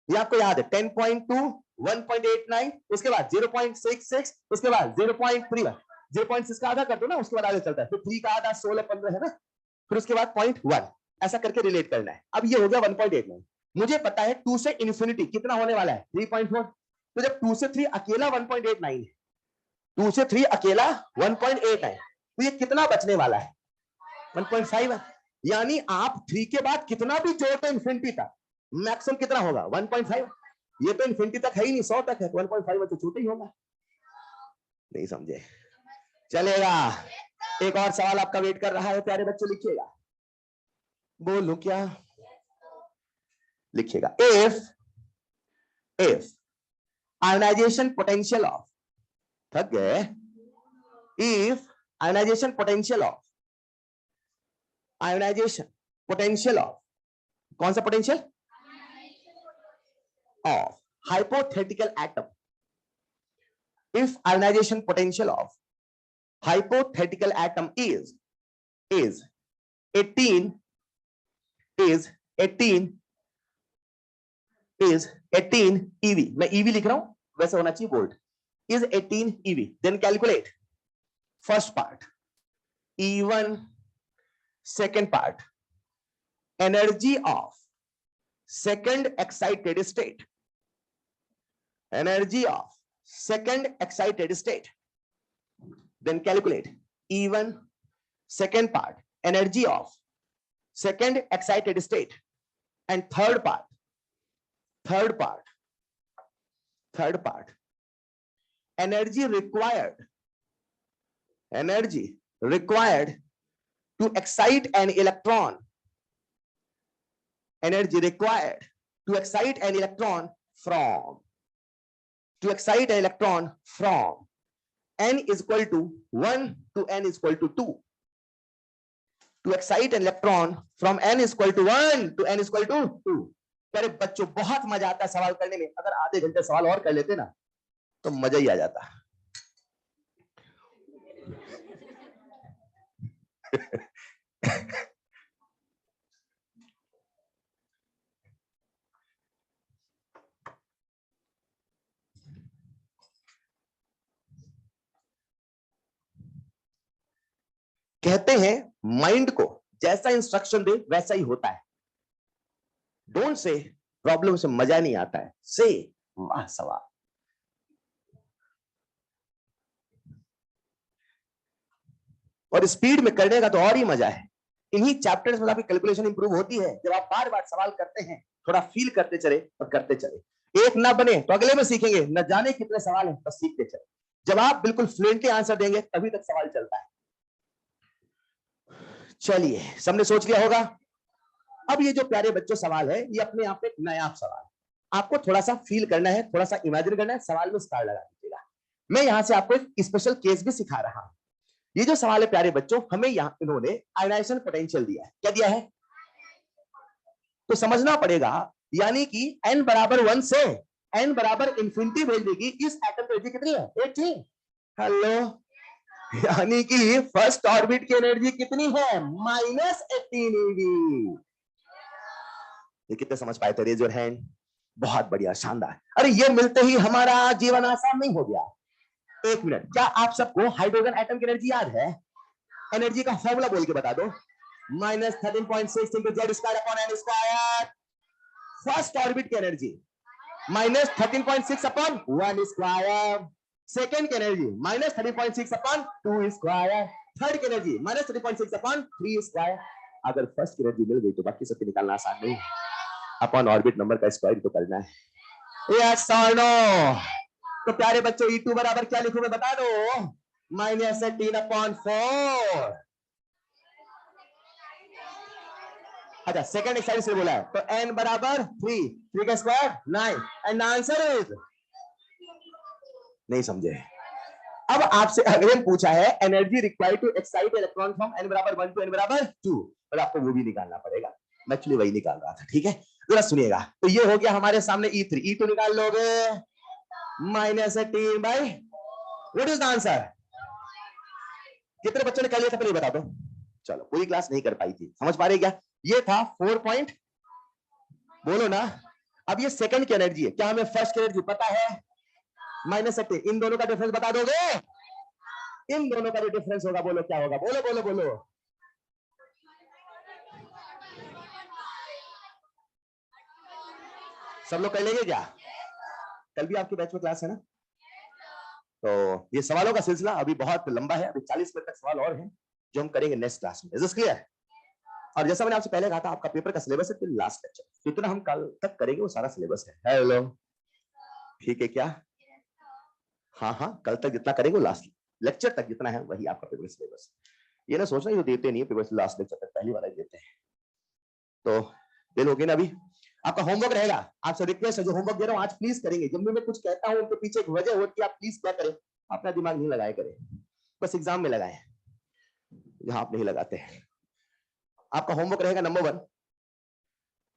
A: ये आपको याद है। 10.2 1.89, उसके बाद 0.66, उसके बाद 0.31, 0.6 का आधा कर दो ना, उसके बाद आगे चलता है, फिर 3 का आधा 16 15 है ना, फिर उसके बाद 0.1, ऐसा करके रिलेट करना है। अब ये हो गया 1.89, मुझे पता है 2 से इन्फिनिटी कितना होने वाला है? 3.4। तो जब 2 से 3 अकेला 1.89 है, 2 से 3 अकेला 1.89, तो ये कितना बचने वाला है? 1.5। यानी आप 3 के बाद कितना भी जोड़ते इन्फिनिटी तक, मैक्सिमम कितना होगा? 1.5। ये तो इन्फिनिटी तक है ही नहीं, 100 तक है, 1.5 तो छोटा ही होगा। नहीं समझे? चलेगा। एक और सवाल आपका वेट कर रहा है, प्यारे बच्चों, लिखिएगा। बोलूं क्या? लिखिएगा। इफ आयोनाइजेशन पोटेंशियल ऑफ, थक गए, if ionization potential of, ionization potential of, कौन सा potential? Of hypothetical atom, if ionization potential of hypothetical atom is 18 eV, मैं eV लिख रहा हूं, वैसे होना चाहिए volt, is 18 eV, then calculate first part E1, second part energy of second excited state, energy of second excited state, then calculate E1 second part energy of second excited state, and third part energy required to excite an electron, energy required to excite an electron from n is equal to 1 to n is equal to 2, to excite an electron from n is equal to 1 to n is equal to 2। अरे बच्चों बहुत मजा आता है सवाल करने में, अगर आधे घंटे सवाल और कर लेते ना तो मजा ही आ जाता। कहते हैं माइंड को जैसा इंस्ट्रक्शन दे वैसा ही होता है। डोंट से प्रॉब्लम से मजा नहीं आता है, से वाह सवाल। और स्पीड में करने का तो और ही मजा है। इन्हीं चैप्टर्स में आपकी कैलकुलेशन इंप्रूव होती है जब आप बार बार सवाल करते हैं, थोड़ा फील करते चले और करते चले। एक ना बने तो अगले में सीखेंगे, न जाने कितने सवाल हैं, बस सीखते चले। जब आप बिल्कुल फ्लुएंटली आंसर देंगे तभी तक सवाल चलता है। चलिए, सबने सोच लिया होगा। अब ये जो प्यारे बच्चों सवाल है, ये अपने आप में एक नया सवाल, आपको थोड़ा सा फील करना है, थोड़ा सा इमेजिन करना है, सवाल में स्टार लगा दीजिएगा। मैं यहां से आपको एक स्पेशल केस भी सिखा रहा हूं। ये जो सवाल है प्यारे बच्चों, हमें यहां इन्होंने आयोनाइजेशन पोटेंशियल दिया है। क्या दिया है? तो समझना पड़ेगा, यानी कि n बराबर 1 से n बराबर इंफिनिटी भेज देगी, इस एटम की एनर्जी कितनी है? 18। हेलो, यानी कि फर्स्ट ऑर्बिट की एनर्जी कितनी है? -18 eV। ये कितने समझ पाए थे? Raise your hand. बहुत बढ़िया, शानदार। अरे ये मिलते ही हमारा जीवन आसान नहीं हो गया। एक मिनट, क्या आप सबको हाइड्रोजन एटम की एनर्जी याद है? एनर्जी का फॉर्मूला बोल के बता दो। -13.6 into Z square upon n square. First orbit की एनर्जी -13.6 अपॉन 1 स्क्वायर। सेकेंड की एनर्जी -13.6 अपॉन 2 स्क्वायर। थर्ड की एनर्जी -13.6 अपॉन 3 स्क्वायर। अगर फर्स्ट की एनर्जी मिल गई तो बाकी सबके निकालना आसान नहीं है। अपॉन ऑर्बिट नंबर का स्क्वायर तो करना है। यस और नो? तो प्यारे बच्चों, E2 बराबर क्या लिखूं मैं बता दो? -18/4। अच्छा, सेकंड एक्सरसाइज से बोला है तो n बराबर 3 का स्क्वायर 9 एंड आंसर इज, नहीं समझे? अब आपसे अगेन पूछा है energy required to excite electron from n बराबर 1 टू n बराबर 2, और आपको वो भी निकालना पड़ेगा। मैं एक्चुअली वही निकाल रहा था, ठीक है? जरा सुनिएगा। तो ये हो गया हमारे सामने E3। E2 निकाल लोगे -18 by, what is the answer? कितने बच्चों ने कर लिया था पहले बता दो। चलो, पूरी क्लास नहीं कर पाई थी, समझ पा रहे क्या? ये था 4 पॉइंट, बोलो ना। अब ये सेकंड की एनर्जी है, क्या हमें फर्स्ट की एनर्जी पता है? -18। इन दोनों का डिफरेंस बता दोगे? इन दोनों का जो डिफरेंस होगा, बोलो क्या होगा? बोलो बोलो बोलो। सब लोग कर लेंगे क्या? कल भी आपके बैच में क्लास है ना? तो ये सवालों का सिलसिला अभी बहुत लंबा है, अभी 40 मिनट तक सवाल और हैं जो हम करेंगे नेक्स्ट क्लास में। Is this clear? और जैसा मैंने आपसे पहले कहा था, आपका पेपर का सिलेबस है टिल लास्ट लेक्चर, जितना हम कल तक करेंगे वो सारा सिलेबस है। हेलो, ठीक है क्या? हाँ हाँ, कल तक जितना करेंगे वो लास्ट लेक्चर तक जितना है वही आपका पेपर सिलेबस। ये ना सोचना ये देते नहीं है पेपर लास्ट लेक्चर तक, पहली वाला देते हैं। तो दिल हो गया ना? अभी आपका होमवर्क रहेगा, आपसे रिक्वेस्ट है, जो होमवर्क दे रहा हूँ आज प्लीज करेंगे। जब भी मैं कुछ कहता हूँ उनके पीछे एक वजह होती है, आप प्लीज क्या करें, अपना दिमाग नहीं लगाए करें, बस एग्जाम में लगाए, जहां आप नहीं लगाते हैं। आपका होमवर्क रहेगा number 1,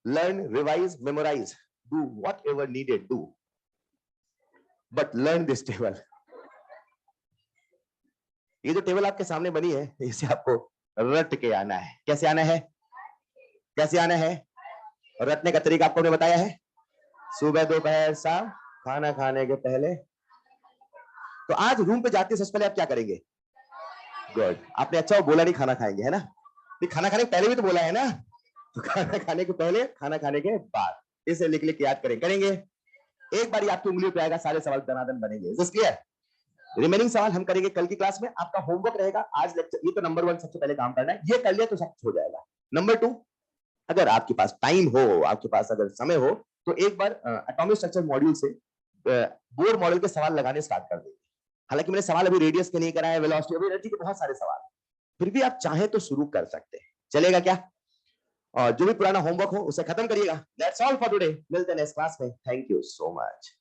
A: learn, revise, memorise, do whatever needed do, but learn this table. ये जो टेबल आपके सामने बनी है, इसे आपको रट के आना है। कैसे आना है? कैसे आना है? रटने का तरीका आपको बताया है, सुबह दोपहर शाम, खाना खाने के पहले। तो आज रूम पे जाते सबसे पहले आप क्या करेंगे? गुड, आपने अच्छा वो बोला नहीं खाना खाएंगे, है ना? खाना खाने के पहले भी तो बोला है ना? तो खाना खाने के पहले, खाना खाने के बाद, इसे लिख लिख के याद करेंगे। एक बार आपकी उंगलियों पे आएगा, सारे सवाल दनादन बनेंगे। Is clear? रिमेनिंग सवाल हम करेंगे कल की क्लास में। आपका होमवर्क रहेगा आज लेक्चर, ये तो नंबर 1 सबसे पहले काम करना है, ये कर लिया तो सब हो जाएगा। नंबर 2, अगर आपके पास टाइम हो, आपके पास अगर समय हो, तो एक बार एटॉमिक स्ट्रक्चर मॉड्यूल से बोर मॉडल के सवाल लगाने स्टार्ट कर देंगे। हालांकि मैंने सवाल अभी रेडियस के नहीं कराया, वेलोसिटी, अभी एनर्जी के बहुत सारे सवाल, फिर भी आप चाहें तो शुरू कर सकते हैं, चलेगा क्या? और जो भी पुराना होमवर्क हो उसे खत्म करिएगा। दैट्स ऑल फॉर टुडे, मिलते हैं नेक्स्ट क्लास में। Thank you so much.